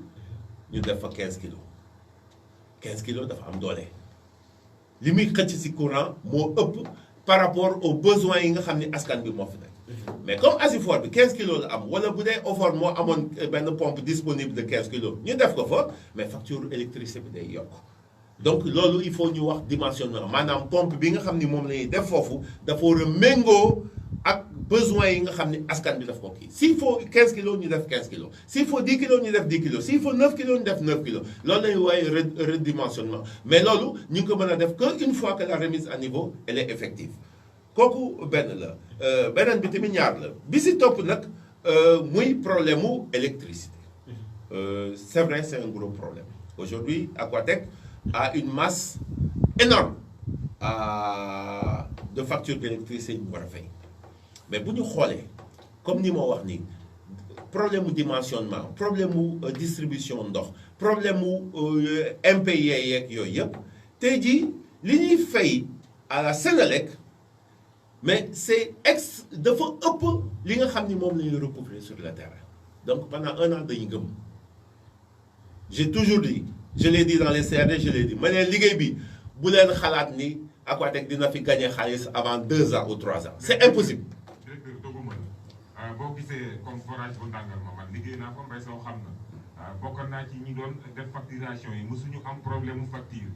ñu def fa 15 kilos 15 kilos dafa am doole li muy xëcc si courant moo ëpp par rapport aux besoins yi nga xam ni askan bi moo fi nekk mais comme Asifor bi 15 kilos la am wala bu dee Ofor moo amoon benn pompe disponible de 15 kilos ñu def ko fa mais facture électricité bi day yokk donc loolu il faut ñu wax dimensionnement maanaam pompe bi nga xam ni moom la ñuy def foofu dafa war a méngoo ak besoin yi nga xam ni askan bi daf ko kii s'il faut 15 kilos ñu def 15 kilos s'il faut 10 kilos ñu def 10 kilos s'il faut 9 kilos ñu def 9 kilos loolu la ñuy woowee redimensionnement mais loolu ñu ngi ko mën a def que une fois que la remise à niveau elle est effective kooku benn la beneen bi tamit ñaar la bi si topp nag muy problème mu électricité c'est vrai c'est un gros problème aujourd'hui Aquatech a une masse énorme de factures d'électricité ñu war a fay mais bu ñu xoolee comme ni moo wax nii problème mu dimensionnement problème mu distribution ndox problème mu impayés yeeg yooyu yëpp tey jii li ñuy fay à la Senelec mais c'est dafa ëpp li nga xam ni moom la ñuy recouvrer sur le terrain donc pendant 1 an dañuy gëm j'ai toujours dit je l'ai dit dans les CRD je l'ai dit ma ne liggéey bi bu leen xalaat ni Aquatech dina fi gagner xaalis avant 2 ans ou 3 ans c'est impossible. directeur doguma la boo gisee comme forage bu Ndangalma man liggéey naa ko mbay soo xam na bokkoon naa ci ñi doon def facturation yi mosuñu am problème mu facture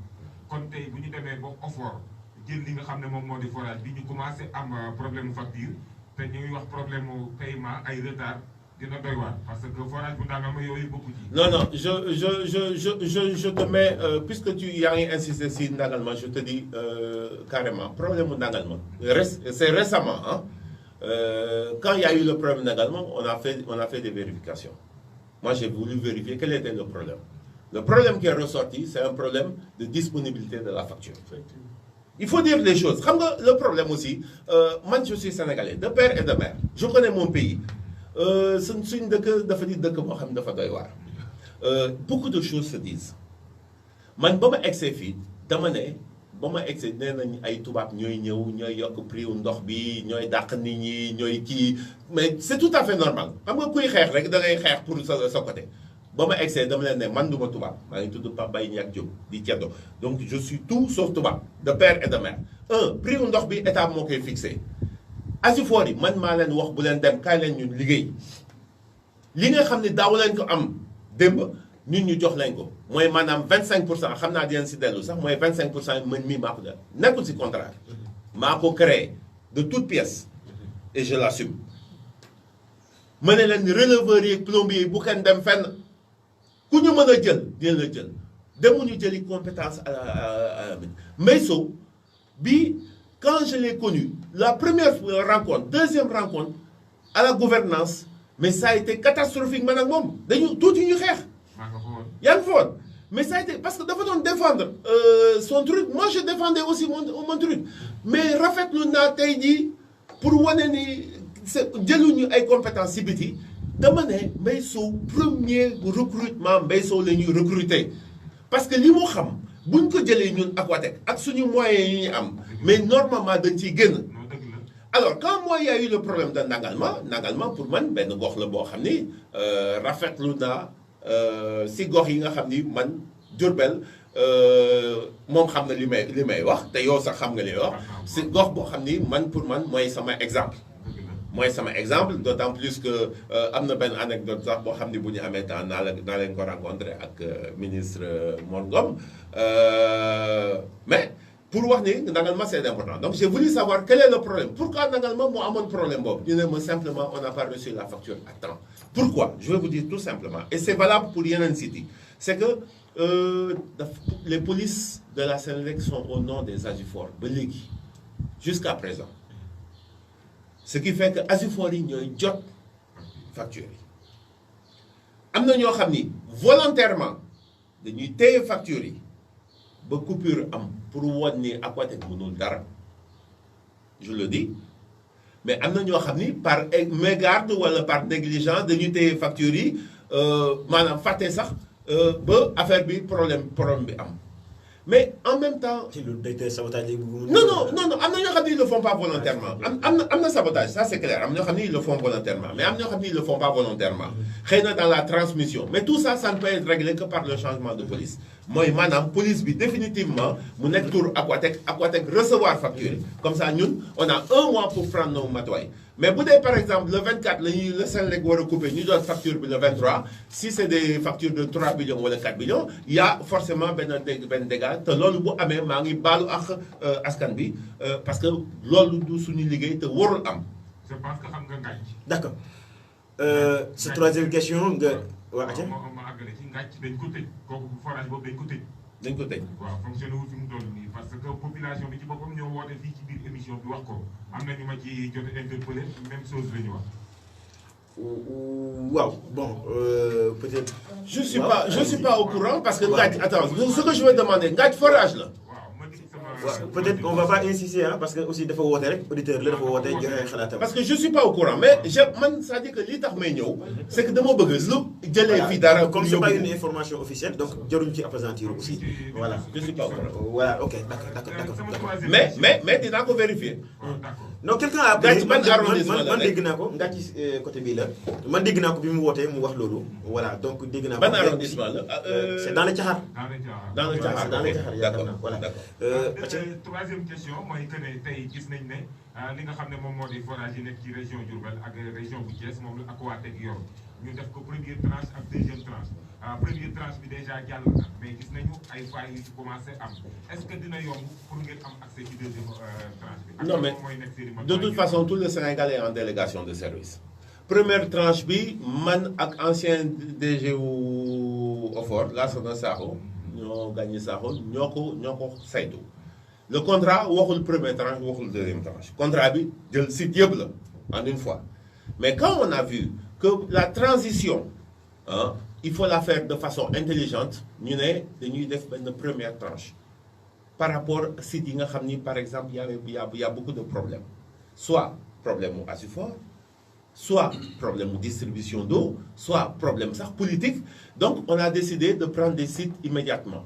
kon tey bu ñu demee ba Ofor jël li nga xam ne moom moo di forage bi ñu commencé am problème facture te ñuy wax problème mu paiement ay retard dina doy waar parce que forage bu Ndangalma yooyu bokku ci. non je te mets puisque tu yaa ngi insisté si Ndangalma je te dis carrément problème mu Ndangalma c'est récemment hein quand il y a eu le problème Ndangalma on a fait des vérifications moi j'ai voulu vérifier quel était le problème. Le problème qui est ressorti c'est un problème de disponibilité de la facture. Il faut dire les choses xam nga le problème aussi man je suis sénégalais de père et de mère je connais mon pays suñ dëkk dafa di dëkk boo xam ne dafa doy waar beaucoup de choses se disent man ba ma egsee fii dama ne ba ma egsee nee nañ ay tubaab ñooy ñëw ñooy yokk prix wu ndox bi ñooy dàq nit ñi ñooy kii mais c'est tout à fait normal xam nga kuy xeex rek da ngay xeex pour sa côté ba ma egsee dama leen ne man du ma tubaab maa ngi tudd Pape Baye Niak Diop di ceddo donc je suis tout sauf tubaab de père et de mère prix wu ndox bi état moo koy fixé Asifor yi man maa leen wax bu leen dem kaay leen ñun liggéey li nga xam ne daaw leen ko am démb ñun ñu jox leen ko mooy maanaam 25% xam naa di leen si dellu sax mooy 25% man mii maa ko def nekkul si contrat maa ko créé de toutes pièces et je l'assume ma ne leen releveurs yi plombier yi bu kenn dem fenn ku ñu mën a jël dina la jël demuñu jëli compétence à Mbaye Sow bi quand je l'ai connu la première rencontre deuxième rencontre à la gouvernance mais ça a été catastrophique man ak moom dañu tuuti ñu xeex. yaa ngi foon mais ça a été parce que dafa doon défendre son truc moi je défendais aussi mon truc mais rafetlu naa tey jii pour wane ni jëluñu ay compétences si biti dama ne Mbaye Sow premier recrutement Mbaye Sow la ñuy recruter parce que li mu xam buñ ko jëlee ñun Aquatech ak suñu moyens yi ñu am mais normalement dañ ciy génn. alors quand moi il y a eu le problème de Ndangalma pour man benn gox la boo xam ni rafetlu naa si gox yi nga xam ni man Diourbel moom xam na li may wax te yow sax xam nga li may wax si gox boo xam ni man pour man mooy sama exemple. mooy sama exemple d'autant plus que am na benn anecdote sax boo xam ni bu ñu amee temps naa leen ko rencontré ak ministre Mor Ngom mais pour wax ni Ndangalma c'est important donc j'ai voulu savoir quel est le problème pourquoi Ndangalma moo amoon problème boobu ñu ne ma simplement on n'a pas reçu la facture à temps. Pourquoi? Je vais vous dire tout simplement et c'est valable pour yeneen sites yi c'est que les polices de la Senelec sont au nom des Asifor ba léegi jusqu'à présent. Ce qui fait que Asifor yi ñooy jot facture yi am na ñoo xam ni volontairement dañuy téye facture yi ba coupure am pour wan ni Aquatech mënul dara je le dis mais am na ñoo xam ni par mégarde wala par négligence dañuy téye facture yi maanaam fàtte sax ba affaire bi problème bi am mais en même temps. ci lu day sabotage non am na ñoo xam ni ils le font pas volontairement am na sabotage ça c'est clair am na ñoo xam ni ils le font volontairement mais am na ñoo xam ni ils le font pas volontairement xëy na dans la transmission mais tout ça ça ne peut être réglé que par le changement de police mooy maanaam police bi définitivement mu nekk tour Aquatec recevoir facture yi comme ça ñun on a 1 mois pour prendre nos matuwaay mais bu dee par exemple le 24 le Senelec war a couper ñu doon facture bi le 23 si c'est des factures de 3 millions wala 4 millions il y a forcément benn dégât te loolu bu amee maa ngi baalu ak askan bi parce que loolu du suñu liggéey te warul am. je pense que xam nga ngàcc. d'accord sa troisième question nga. waaw atiwaat ma àggale ci ngàcc dañ ko tëj kooku forage boobu dañ ko tëj. dañ ko tëj. waaw fonctionné wul fi mu toll nii parce que population bi ci boppam ñoo woote fii ci biir émission bi wax ko am na ñu ma ci jot a interpellé même chose la ñu wax. waaw bon peut-être. je suis pas au courant parce que ngàcc attends ce que je veux demander ngàcc forage la. peut-être on va pas insister hein, parce que aussi dafa woote rek auditeur la dafa woote joxe xalaatam. parce que je suis pas au courant mais man c'est-à-dire que li tax may ñëw c'est que dama bëgg lu jëlee fii dara. comme c'est pas une information officielle donc jaruñ ci appesantir aussi. voilà je suis pas au courant. voilà ok d'accord. mais dinaa ko vérifier. non quelqu'un a appelé man dégg naa ko nga ci côté bii la man dégg naa ko bi mu wootee mu wax loolu voilà donc dégg naa ko. ban arrondissement la. c'est dans le Caxar. dans le Caxar yaakaar naa voilà. troisième question mooy que ne tey gis nañ ne li nga xam ne moom moo di forage yi nekk ci région Diourbel ak région bu Thiès moom la Aquatec yor ñu def ko première tranche ak deuxième tranche première tranche bi déjà jàll na mais gis nañu ay failles yu ci commencé am est-ce que dina yomb pour ngeen am accès ci deuxième tranche bi. non mais de toute façon tout le Sénégal est en délégation de service. première tranche bi man ak ancien DG wu OFOR Lassana Sakho ñoo gagné Sakho ñoo ko saytu. le contrat waxul première tranche waxul deuxième tranche contrat bi jël site yëpp la en une fois mais quand on a vu que la transition il faut la faire de façon intelligente ñu ne dañuy def benn première tranche par rapport site yi nga xam ni par exemple y a beaucoup de problèmes soit problème mu Asifor soit problème mu distribution d'eau soit problème sax politique donc on a décidé de prendre des sites immédiatement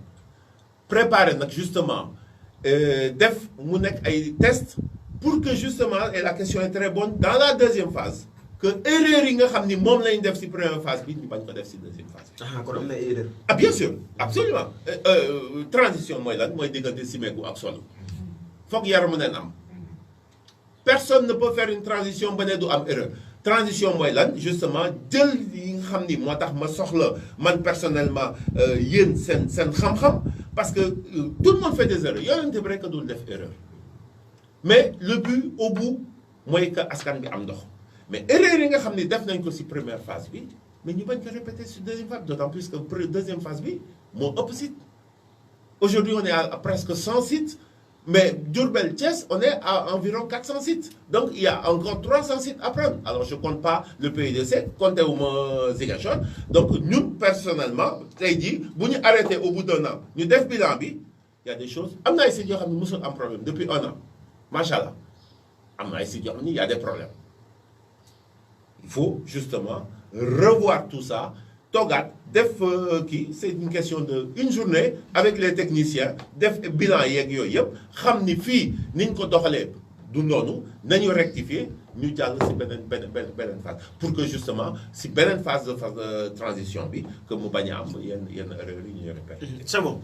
préparer nag justement def mu nekk ay tests pour que justement et la question est très bonne dans la deuxième phase que erreur yi nga xam ni moom lañ def ci première phase bi ñu bañ ko def ci deuxième phase bi. kon am na erreur. bien sûr absolument transition mooy lan mooy diggante simeeku ak sol foog yaramu neen am personne ne peut faire une transition ba ne du am erreur transition mooy lan justement jël yi nga xam ni moo tax ma soxla man personnellement yéen seen xam-xam. parce que tout le monde fait des erreurs yonente bi rek dul def erreur mais le but au bout mooy que askan bi am ndox mais erreur yi nga xam ni def nañ ko ci première phase bi mais ñu bañ ko répéter ci deuxième phase d'autant plus que deuxième phase bi moo ëpp site aujourd'hui on est à presque 100 sites mais Diourbel Thiès on est à environ 400 sites donc il y a encore 300 sites à prendre alors je compte pas le PUDC compté wu ma Ziguinchor donc ñun personnellement tey jii bu ñu arrêté au bout d'un an ñu def bilan bi il y a des choses am na ay sites yoo xam ne mosul am problème depuis 1 an macha allah am na ay sites yoo xam ne il y a des problèmes il faut justement revoir tout ça toogaat def kii c'est une question de une journée avec les techniciens def bilan yeeg yooyu yëpp xam ni fii niñ ko doxalee du noonu nañu rectifier ñu jàll ci beneen phase pour que justement ci beneen phase de transition bi que mu bañ a am yenn erreurs yi ñu répété. c'est bon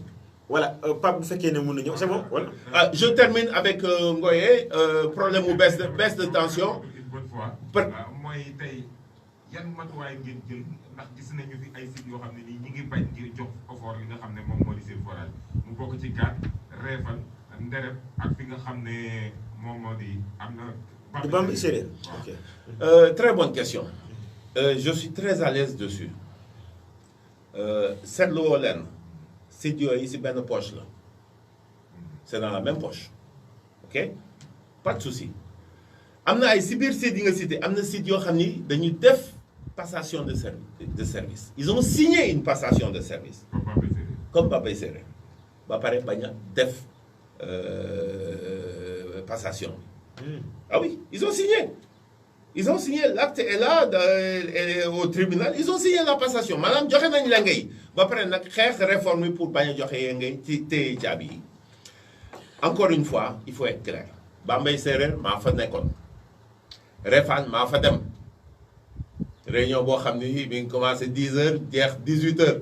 voilà Pape bu fekkee ne mën na ñëw c'est bon voilà. je termine avec Ngoye problème mu baisse de tension. une bonne fois. mooy tey yan matuwaay ngeen jël ndax gis nañu fi ay sites yoo xam ne nii ñi ngi bañ ngir jox OFOR li nga xam ne moom moo di seen forage mu bokk ci Gat Réfane Ndereb ak fi nga xam ne moom moo di am na. du Bambey Séeréer ok. Très bonne question je suis très à l'aise dessus seetlu woo leen sites yooyu ci benn poche la c'est dans la même poche ok pas de souci am na ay ci biir sites yi nga cité am na sites yoo xam ni dañuy def passation de service ils ont signé une passation de service comme Bambey Séeréer ba pare bañ a def passation ah oui ils ont signé ils ont signé l'acte est là au tribunal ils ont signé la passation maanaam joxe nañ la ngay ba pare nag xeex réforme yi pour bañ a joxe yee ngay ci téye caabi yi encore une fois il faut être clair Bambey Séeréer maa fa nekkoon Réfane maa fa dem réunion boo xam ni mi ngi commencé 10 heures jeex 18 heures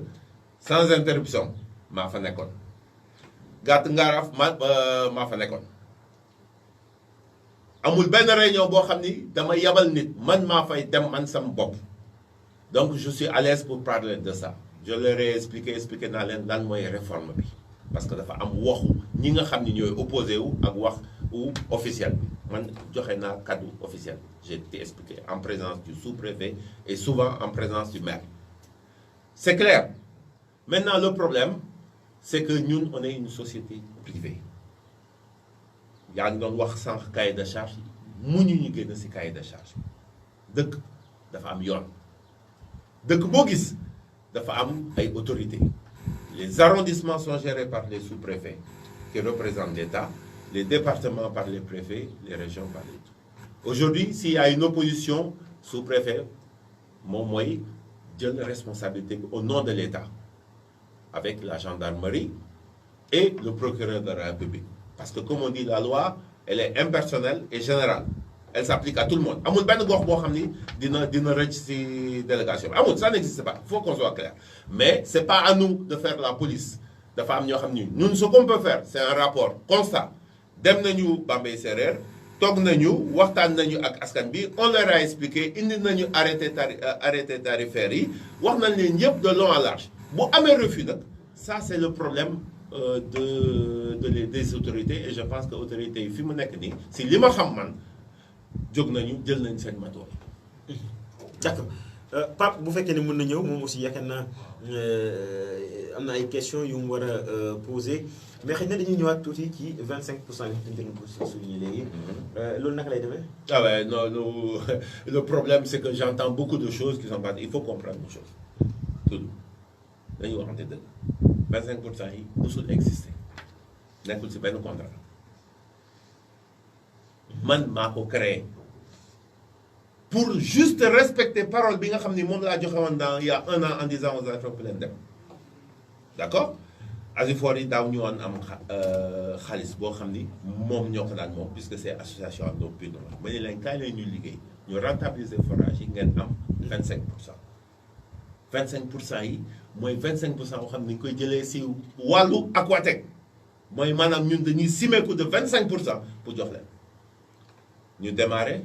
sans interruption maa fa nekkoon Gàtt Ngaaraaf maa fa nekkoon amul benn réunion boo xam ni dama yabal nit man maa fay dem man sama bopp donc je suis à l'aise pour parler de ça je leur ai expliqué naa leen lan mooy réforme bi parce que dafa am waxu ñi nga xam ni ñooy opposé wu ak wax ou officiel bi man joxe naa kaddu officiel j'ai été expliqué en présence du sous-préfet et souvent en présence du maire c'est clair maintenant le problème c'est que ñun on est une société privée yaa ngi doon wax sànq cahier de charge ñu génn ci cahier de charge dëkk dafa am yoon dëkk boo gis dafa am ay autorités les arrondissements sont gérés par les sous-préfets qui représentent l'État les départements par les préfets les régions par l'État aujourd'hui s'il y a une opposition sous-préfet moom mooy jël responsabilité au nom de l'État avec la gendarmerie et le procureur de la République parce que comme on dit la loi elle est impersonnelle et générale elle s'applique à tout le monde amul benn gox boo xam ni dina rëcc ci délégation bi amul ça n'existe pas il faut qu'on soit clair mais c'est pas à nous de faire la police dafa am ñoo xam ni ñun ce qu'on peut faire c'est un rapport constat dem nañu Bambey Séeréer toog nañu waxtaan nañu ak askan bi on leur a expliqué indi nañu arrêté tarifaire yi wax nañ leen yëpp de long à large bu amee refus nag ça c'est le problème des autorités et je pense que autorités yi fi mu nekk nii si li ma xam man jóg nañu jël nañ seen matuwaay. d'accord Pape bu fekkee ne mën na ñëw moom aussi yaakaar naa am na ay questions yu mu war a poser mais xëy na dañuy ñëwaat tuuti ci 25% yi dañu ko souligner léegi loolu naka lay demee. ah ouais non le problème c'est que j'entends beaucoup de choses qui sont pas il faut comprendre une chose tout dañuy waxante dëgg 25% yi musul exister nekkul ci benn contrat man maa ko créé pour juste respecter parole bi nga xam ni moom laa joxe woon dans il y a 1 an en disant aux enfants pour leen dem d'accord Asifor yi daaw ñu woon am xaalis boo xam ni moom ñoo ko daan moom puisque c'est association ak donc puis ma ne leen kaay leen ñu liggéey ñu rentabiliser forage yi ngeen am 25%. 25% yi mooy 25% boo xam ne dañu koy jëlee si wàllu Aquatech mooy maanaam ñun dañuy simeeku de 25% pour jox leen ñu démarrer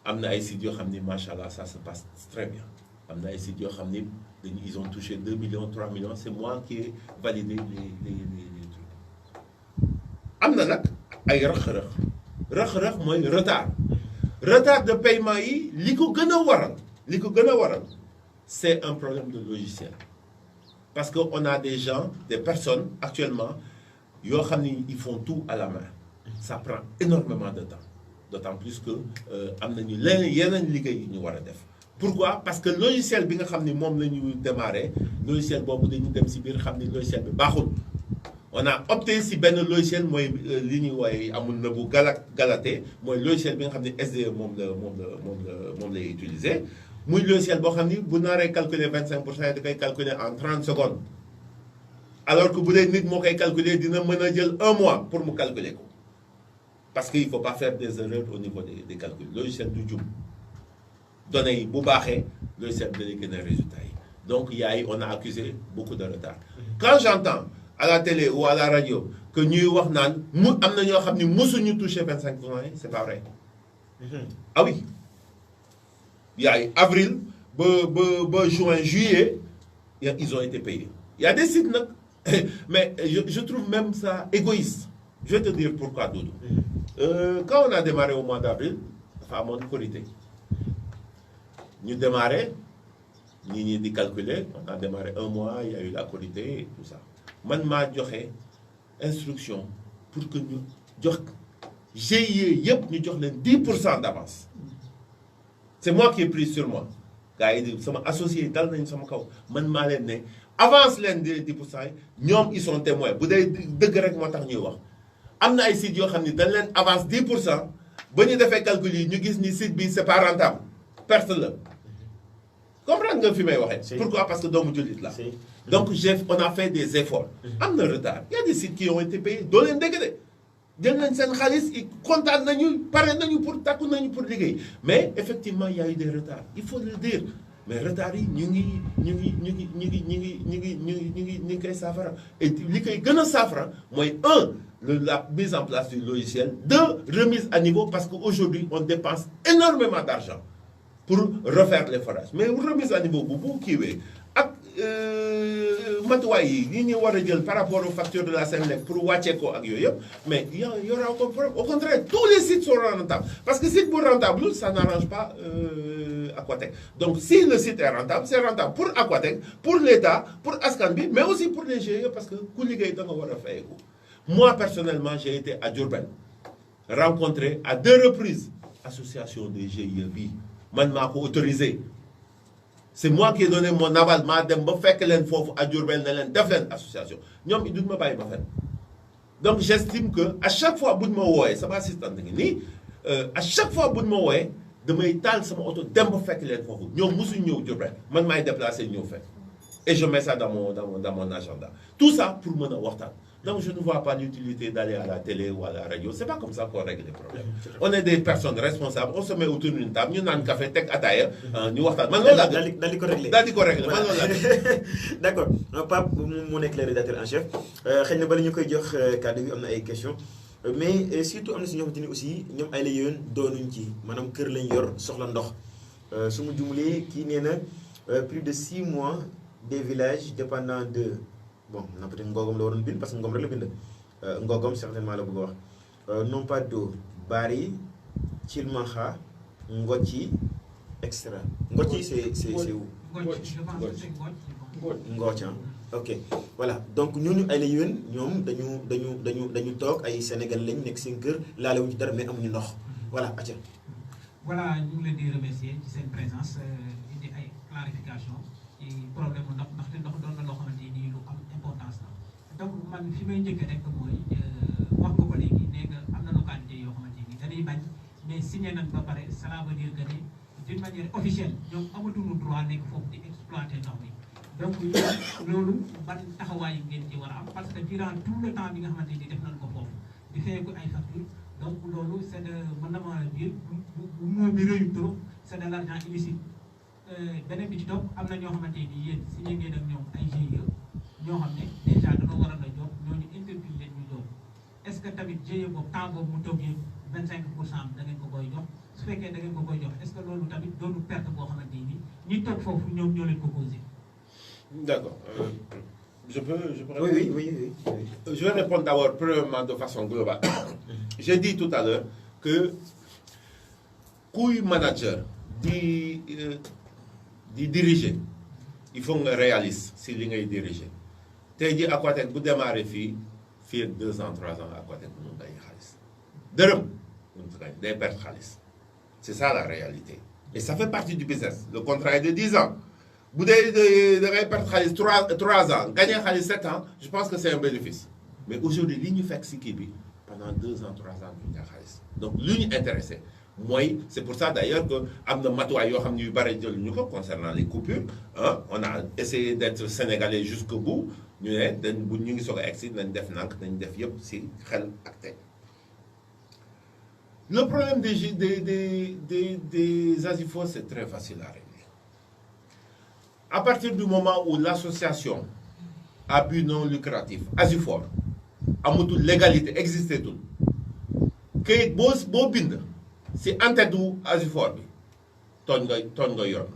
am na ay sites yoo xam ni macha allah ça se passe très bien am na ay sites yoo xam ni ils ont touché 2 millions 3 millions c'est moi qui ai validé les trucs am na nag ay rëq-rëq mooy retard de paiement yi li ko gën a waral c'est un problème de logiciel parce que on a des gens des personnes actuellement yoo xam ni ils font tout à la main ça prend énormément de temps d'autant plus que am nañu yeneen liggéey yu ñu war a def pourquoi parce que logiciel bi nga xam ni moom la ñu démarrer logiciel boobu dañu dem ci biir xam ni logiciel bi baaxul on a opté ci benn logiciel mooy li ñuy wooye amul na bu Galatée mooy logiciel bi nga xam ni SDE moom lay utiliser muy logiciel boo xam ni bu naaree calculer 25% yi da koy calculer en 30 secondes alors que bu dee nit moo koy calculer dina mën a jël 1 mois pour mu calculer ko parce que il faut pas faire des erreurs au niveau des calculs logiciel du jum données yi bu baaxee logiciel bi dañuy génne résultats yi donc on a accusé beaucoup de retard quand j'entends à la télé ou à la radio que ñuy wax naan am na ñoo xam ni mosuñu toucher 25% yi c'est pas vrai ah oui il y a avril ba juin juillet ils ont été payés il y a des sites nag mais je trouve même ça égoïste je vais te dire pourquoi Doudou quand on a démarré au mois d'avril dafa amoon Korité ñu démarré ñi di calculer on a démarré 1 mois il y a eu la Korité et tout ça man maa joxe instruction pour que ñu jox GIE yëpp ñu jox leen 10% d'avance c'est moi qui ai pris sur moi gars yi sama associé dal nañu sama kaw man maa leen ne avance leen 10% yi ñoom ils sont témoins bu dee dëgg rek moo tax ñuy wax am na ay sites yoo xam ni dañ leen avance 10% ba ñu defee calcul yi ñu gis ni site bi c'est pas rentable perte la comprendre nga fi may waxee. Pourquoi? Parce que doomu jullit la. Donc on a fait des efforts. am na retard il y a des sites qui ont été payés doo leen dégg de jël nañ seen xaalis kontaan nañu pare nañu pour takku nañu pour liggéey mais effectivement il y a eu des retards il faut le dire mais retard yi ñu ngi koy saafara et li koy gën a saafara mooy la mise en place du logiciel, 2 remise à niveau parce qu'aujourd'hui on dépense énormément d'argent pour refaire les forages mais remise à niveau bu kiiwee ak matuwaay yi ñu war a jël par rapport aux factures de la Senelec pour wàccee ko ak yooyu yëpp mais il y aura aucun problème au contraire tous les sites sont rentables parce que site bu rentable ça n'arrange pas Aquatech donc si le site est rentable c'est rentable pour Aquatech pour l'État pour askan bi mais aussi pour les GIE parce que ku liggéey da nga war a fayeeku. Moi personnellement j'ai été à Diourbel rencontré à 2 reprises association des GIE bi man maa ko autorisé. C'est moi qui ai donné mon aval maa dem ba fekk leen foofu à Diourbel ne leen def leen association ñoom it duñ ma bàyyi ma fen donc j'estime que à chaque fois buñ ma wooyee sama assistante ngi nii à chaque fois buñ ma wooyee damay taal sama oto dem ba fekk leen foofu ñoom mosuñ ñëw Diourbel man maay déplacé ñëw fekk et je mets ça dans mon agenda tout ça pour mën a waxtaan. Donc je ne vois pas l'utilité d'aller à la télé ou à la radio. C'est pas comme ça qu'on règle les problèmes. On est des personnes responsables, on se met autour d'une table, ñu naan café teg ataaya ñu waxtaan. Man loolu laa gën daal di ko réglé daal di ko réglé man loolu laa gën. D'accord Pape mu nekk le rédacteur en chef xëy na bala ñu koy jox kàddu bi am na ay questions mais surtout am na si ñoo xamante ni aussi ñoom ay la yéen doonuñ ci maanaam kër lañ yor soxla ndox su ma jumulee kii nee na plus de 6 mois des villages dépendant de. Bon, on a peut-être Ngogom la waroon bind parce que Ngom rek la bind Ngogom certainement la bëgg a wax non pas d'eau Bari Thilmakha Ngothie etc. Ngothie c'est où? Ngothie ok voilà donc ñooñu ay la yéen ñoom dañu toog ay Sénégal lañ nekk seen kër laalewuñu ci dara mais amuñu ndox voilà acca. Voilà ñu ngi leen di remercier ci seen présence indi ay clarification ci problème mu ndox ndaxte ndox doon na loo xamante ni lu am importance la donc man fi may njëkk rek mooy wax nga ko léegi nee nga am na localité yoo xamante ni dañuy bañ mais signé nañ ba pare cela veut dire que ne d'une manière officielle ñoom amatuñu droit nekk foofu di exploiter ndox mi donc loolu ban taxawaay ngeen ci war a am parce que durant tout le temps bi nga xamante ni def nañ ko foofu di fay ko ay facture donc loolu c'est de mën na ma dire bu moo bi rëyu trop c'est de l'argent illicite beneen bi ci topp am na ñoo xamante ni yéen signé ngeen ak ñoom ay GIE ñoo xam ne déjà dañoo waroon a jox ñooñu interpellé leen ñu jox est-ce que tamit GIE boobu temps boobu mu toog yëpp 25% da ngeen ko koy jox su fekkee da ngeen ko koy jox est-ce que loolu tamit doonu perte boo xamante ni ñi toog foofu ñoom ñoo leen ko causé. D'accord. Je peux Oui. Je vais répondre d'abord premièrement de façon globale. J'ai dit tout à l'heure que kuy manager di diriger il faut nga réaliste si li ngay diriger tey ji Aquatech bu démarré fii ak 2 ans 3 ans Aquatech mënul gañ xaalis dërëm mënul gañ day perte xaalis c'est ça la réalité et ça fait partie du business le contrat est de 10 ans bu dee da ngay perte xaalis 3 ans gagner xaalis 7 ans je pense que c'est un bénéfice mais aujourd'hui li ñu fekk si kii bi pendant 2 ans 3 ans duñu gañ xaalis donc li ñu intéressé mooy c'est pour ça d'ailleurs que am na matuwaay yoo xam ne yu bëri jël ñu ko concernant les coupures on a essayé d'être sénégalais jusqu'au bout ñu ne ñu ngi soog a egsi nañ def nank nañ def yëpp si xel ak tey le problème des ASIFO c'est très facile à régler à partir du moment où l'association à but non lucratif ASIFO amatul légalité existé tul kayit boo bind si en-tête du ASIFOR bi tooñ nga yoon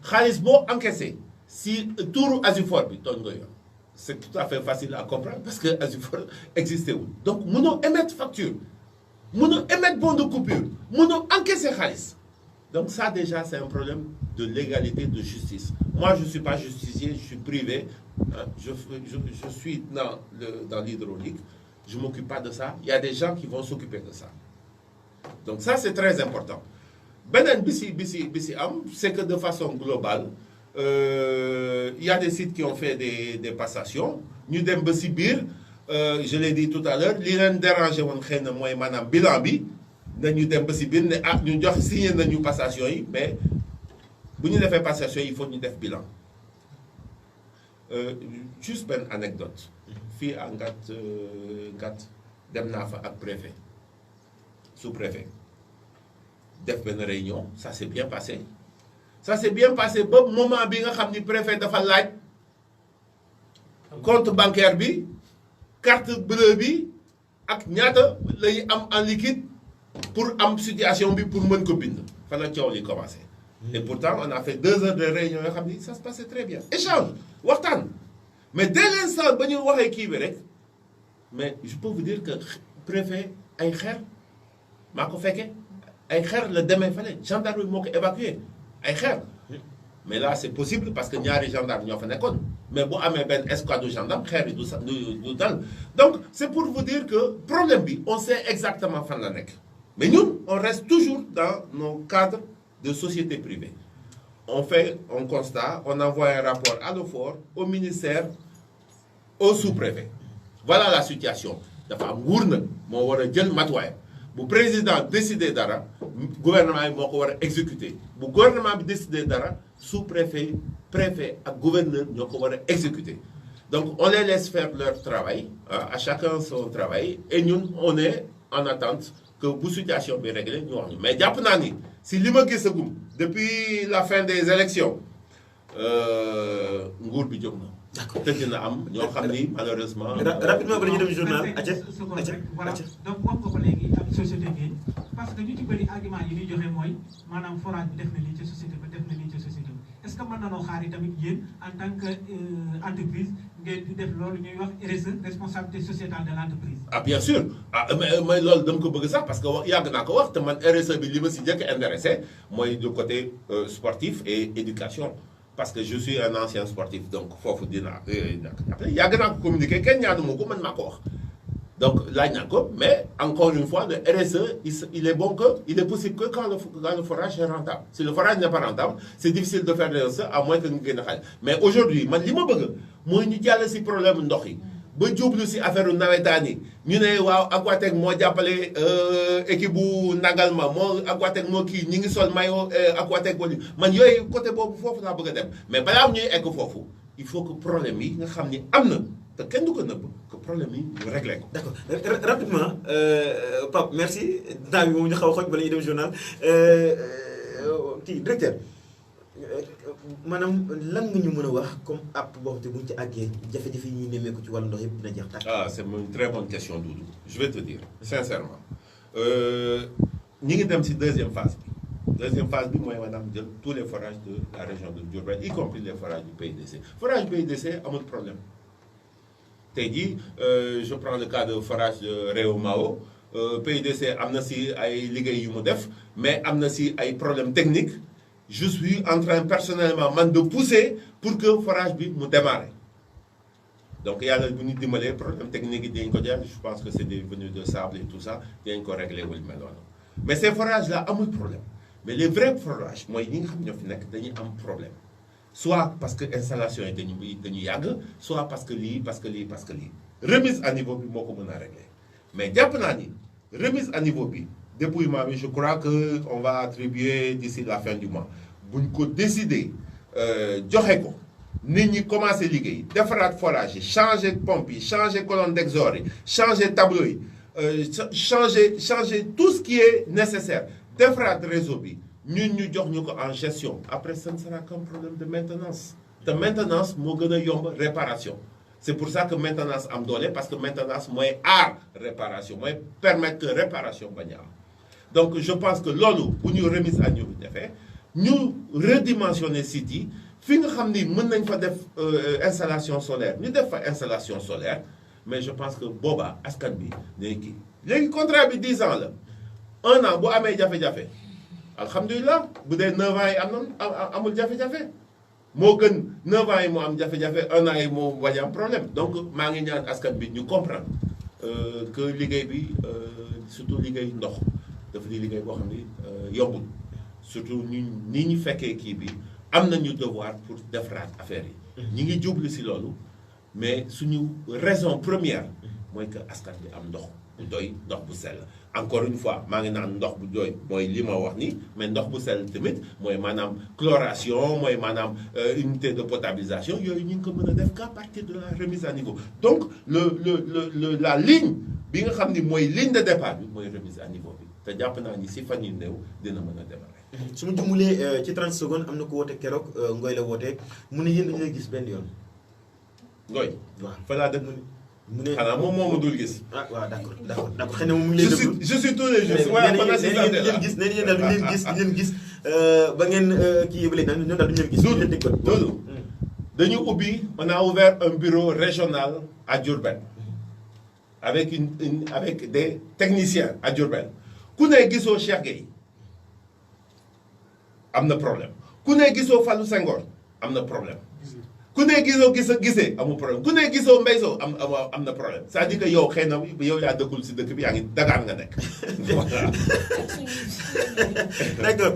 xaalis boo encaissé si tuuru ASIFOR bi tooñ nga yoon c'est tout à fait facile à comprendre parce que ASIFOR existé wul donc mënoo émettre facture mënoo émettre bon de coupure mënoo encaisser xaalis donc ça déjà c'est un problème de légalité de justice moi je suis pas justicier je suis privé je suis dans l'hydraulique je m'occupe pas de ça il y a des gens qui vont s'occuper de ça donc ça c'est très important beneen bi si am c'est que de façon globale il y a des sites qui ont fait des passations ñu dem ba si biir je l'ai dit tout à l'heure li leen dérangé woon xëy na mooy maanaam bilan bi nañu dem ba si biir ne ah ñu jox signé nañu passation yi mais bu ñu defee passation yi il faut ñu def bilan juste benn anecdote fii à Ngat dem naa fa ak préfet sous-préfet def benn réunion ça s'est bien passé ba moment bi nga xam ni préfet dafa laaj compte bancaire bi carte bleue bi ak ñaata lay am en liquide pour am situation bi pour mën ko bind fa la coow li commencé et pourtant on a fait 2 heures de réunion yoo xam ni ça se passait très bien échange waxtaan mais dès l'instant ba ñu waxee kii bi rek mais je peux vous dire que préfet ay xeer maa ko fekkee ay xeer la demee fale gendarme bi moo ko évacué ay xeer mais là c'est possible parce que ñaari gendarme ñoo fa nekkoon mais bu amee benn escouade gendarme xeer yi du dal donc c'est pour vous dire que problème bi on sait exactement fan la nekk mais ñun on reste toujours dans nos cadres de société privée on fait un constat on envoie un rapport à l'OFOR au ministère au sous-préfet voilà la situation dafa am nguur nag moo war a jël matuwaay bu président décider dara gouvernement bi moo ko war a exécuter bu gouvernement bi décider dara sous-préfet préfet ak gouverneur ñoo ko war a exécuter donc on les laisse faire leur travail à chacun son travail et ñun on est en attente que bu situation bi réglé ñu wax ñu mais jàpp naa ni si li ma gisagum depuis la fin des élections nguur bi jóg na. d'accord te dina am ñoo xam ni malheureusement. rapidement ba la ñu dem journal. voilà donc wax nga ko léegi ak société bi parce que ñu ci bëri argument yi ñuy joxe mooy maanaam forage bi def na lii ci société bi def na lii ci société bi est-ce que mën na noo xaar yi tamit yéen en tant que entreprise ngeen di def loolu ñuy wax RSE responsabilité sociétale de l'entreprise. ah bien sûr mais loolu dama ko bëgg sax parce que yàgg naa ko wax te man RSE bi li ma si njëkk intéressé mooy du côté sportif et éducation. parce que je suis un ancien sportif donc foofu dinaa yàgg naa ko communiquer kenn ñaanu ma ko man maa ko wax donc laaj naa ko mais encore une fois le RSE il est bon que il est possible que quand le forage est rentable si le forage n'est pas rentable c'est difficile de faire le RSE à moins que nga génn xaalis mais aujourd'hui man li ma bëgg mooy ñu jàll si problème ndox yi ba jublu si affaire nawetaan yi ñu ne waaw Aquatech moo jàppale équipe bu nagal ma moo Aquatech moo kii ñi ngi sol maillot Aquatech wala man yooyu côté boobu foofu laa bëgg a dem mais balaa am ñuy egg foofu il faut que problème yi nga xam ni am na te kenn du ko nëbb que problème yi ñu réglé ko. d'accord rapidement Pape merci temps bi moom ñu xaw a xoj ba la ñuy dem journal kii directeur. maanaam lan nga ñu mën a wax comme app boo xam te bu ñu ci àggee jafe-jafe yi ñuy nemmeeku ci wàllu ndox yëpp dina jeex tàkk. ah c'est une très bonne question Doudou je vais te dire sincèrement ñi ngi dem ci deuxième phase bi mooy maanaam jël tous les forages de la région de Diourbel y compris les forages du PIDC forage PIDC amul problème tey jii je prends le cas de forage de Réew Mao PIDC am na ci ay liggéey yu mu def mais am na ci ay problèmes techniques. Je suis en train personnellement man de pousser pour que forage bi mu démarrer donc yàlla bu ñu dimbalee problème technique yi dañ ko jël je pense que c'est des venues de sable et tout ça dañ ko régler wala mel noonu mais ces forages là amul problème mais les vrais forages mooy ñi nga xam ñoo fi nekk dañuy am problème soit parce que installation yi dañu yàgg soit parce que lii remise à niveau bi moo ko mën a régler mais jàpp naa ni remise à niveau bi dépouillement bi je crois que on va attribuer d'ici la fin du mois buñ ko décider joxe ko nit ñi commencé liggéey defaraat forage yi changer pompe yi changer colonne d'exor yi changer tableau yi changer tout ce qui est nécessaire defaraat réseau bi ñun ñu jox ñu ko en gestion après ça ne sera qu'un problème de maintenance te maintenance moo gën a yomb réparation c'est pour ça que maintenance am doole parce que maintenance mooy aar réparation mooy permettre que réparation bañ a am donc je pense que loolu bu ñu remise à niveau defee ñu redimensionner site yi fi nga xam ni mën nañ fa def installation solaire ñu def fa installation solaire mais je pense que boobaa askan bi day kii léegi contrat bi 10 ans la 1 an bu amee jafe-jafe alhamdulilah bu dee 9 ans yi amul jafe-jafe moo gën 9 ans yi moo am jafe-jafe 1 an yi moo bañ am problème donc maa ngi ñaan askan bi ñu comprendre que liggéey bi surtout liggéey ndox dafa di liggéey boo xam ni yombul surtout ni ñu fekkee kii bi am nañu devoir pour defaraat affaire yi. ñi ngi jublu si loolu mais suñu raison première mooy que askan bi am ndox bu doy ndox bu sell encore une fois maa ngi naan ndox bu doy mooy li ma wax ni mais ndox bu sell tamit mooy maanaam chloration mooy maanaam unité de potabilisation yooyu ñu ngi ko mën a def qu'à partir de la remise à niveau donc la ligne bi nga xam ni mooy ligne de départ bi mooy remise à niveau bi te jàpp naa ni si fan yu néew dina mën a démarrer. su ma jumulee ci 30 secondes am na ko woote keroog Ngoy la wootee mu ne yéen dañu lay gis benn yoon. Ngoy waaw fa laa def mu ne xanaa moom moo ma dul gis. ah waaw d'accord xëy na moom mu ngi lay déglu. je suis tous les jours. waaye man assistant leen gis nee nañu daal du leen gis ba ngeen kii yëpp léegi nag ñoom daal du ñu leen gis. loolu dañu ubbi on a ouvert un bureau régional à Diourbel avec avec des techniciens à Diourbel ku ne gisoo Cheikh Gueye am na problème ku ne gisoo Fallou Senghor am na problème. ku ne gisee amul problème ku ne gisoo Mbaye Sow am na problème c'est-à-dire que yow xëy na yow yaa dëkkul si dëkk bi yaa ngi Dakar nga nekk. voilà. d'accord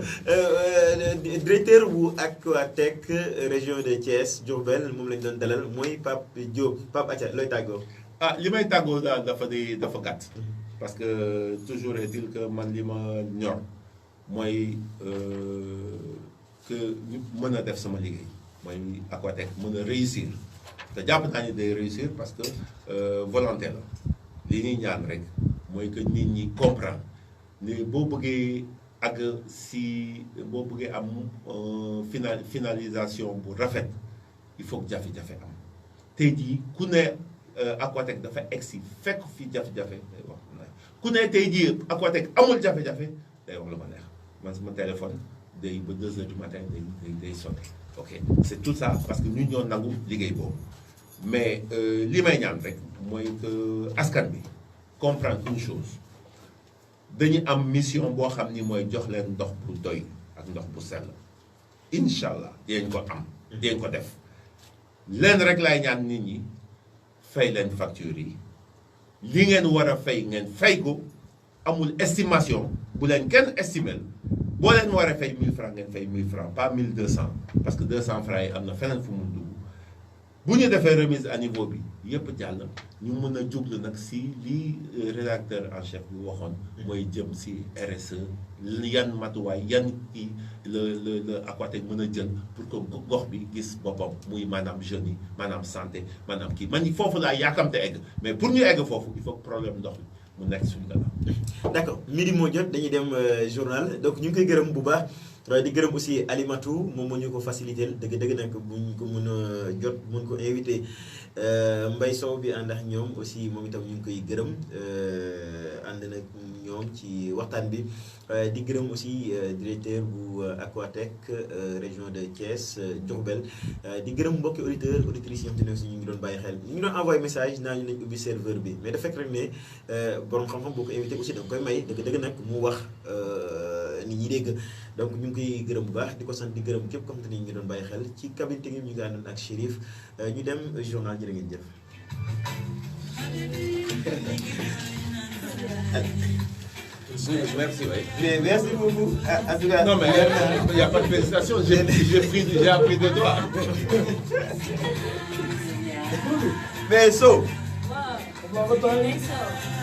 directeur bu Aquatech région de Thiès Diourbel moom lañ doon dalal mooy Pape Diop Pape Atia looy tàggoo. li may tàggoo daal dafa gàtt. parce que toujours est-il que man li ma ñor mooy que ñu mën a def sama liggéey. mooy Aquatech mën a réussir te jàpp naa ni day réussir parce que volonté la li ñuy ñaan rek mooy que nit ñi comprendre ni boo bëggee am finalisation bu rafet il faut que jafe-jafe am tey jii ku ne Aquatech dafa egsi fekk fi jafe-jafe day wax ku ne tey jii Aquatech amul jafe-jafe day wax lu ma neex man sama téléphone day ba 2 heures du matin day sonné. ok c'est tout ça parce que ñun ñoo nangu liggéey boobu mais li may ñaan rek mooy que askan bi comprendre une chose dañu am mission boo xam ni mooy jox leen ndox bu doy ak ndox bu sell incha allah dinañ ko am dinañ ko def leen rek laay ñaan nit ñi fay leen facture yi li ngeen war a fay ngeen fay ko amul estimation bu leen kenn estimer boo leen war a fay 1000 francs ngeen fay 1000 francs pas 1200 parce que 200 francs yi am na feneen fu mu dugg bu ñu defee remise à niveau bi yëpp jàll ñu mën a jublu nag si li rédacteur en chef bi waxoon mooy jëm si RSE yan matuwaay yan kii le Aquatech mën a jël pour que gox bi gis boppam muy maanaam jeunes yi maanaam santé maanaam kii man foofu laa yaakamte egg mais pour ñu egg foofu il faut que problème ndox bi mu nekk suñu gannaaw. d'accord midi moo jot dañuy dem journal donc ñu ngi koy gërëm bu baax di gërëm aussi Alimatou moom moo ñu ko facilité dëgg nag bu ñu ko mën a jot mën ko invité Mbaye Sow bi ànd ak ñoom aussi moom itam ñu ngi koy gërëm ànd nag ñoom ci waxtaan bi di gërëm aussi directeur bu Aquatech région de Thiès Diourbel di gërëm mbokki auditeurs auditrices yi nga xam ne ñu ngi doon bàyyi xel ñu ngi doon envoyé message naa ñu nañ ubbi serveur bi mais dafa fekk rek ne borom xam-xam boo ko invité aussi da nga koy may dëgg nag mu wax nit ñi dégg donc ñu ngi koy gërëm bu baax di ko sant di gërëm képp comme te ni ñu ngi doon bàyyi xel ci cabine technique ñu ngi àndoon ak Chérif ñu dem journal jërë ngeen jëf. Merci, oui. Mais merci beaucoup. En tout cas, non, mais il n'y a pas de félicitation. J'ai appris de toi. Mais so. Wow.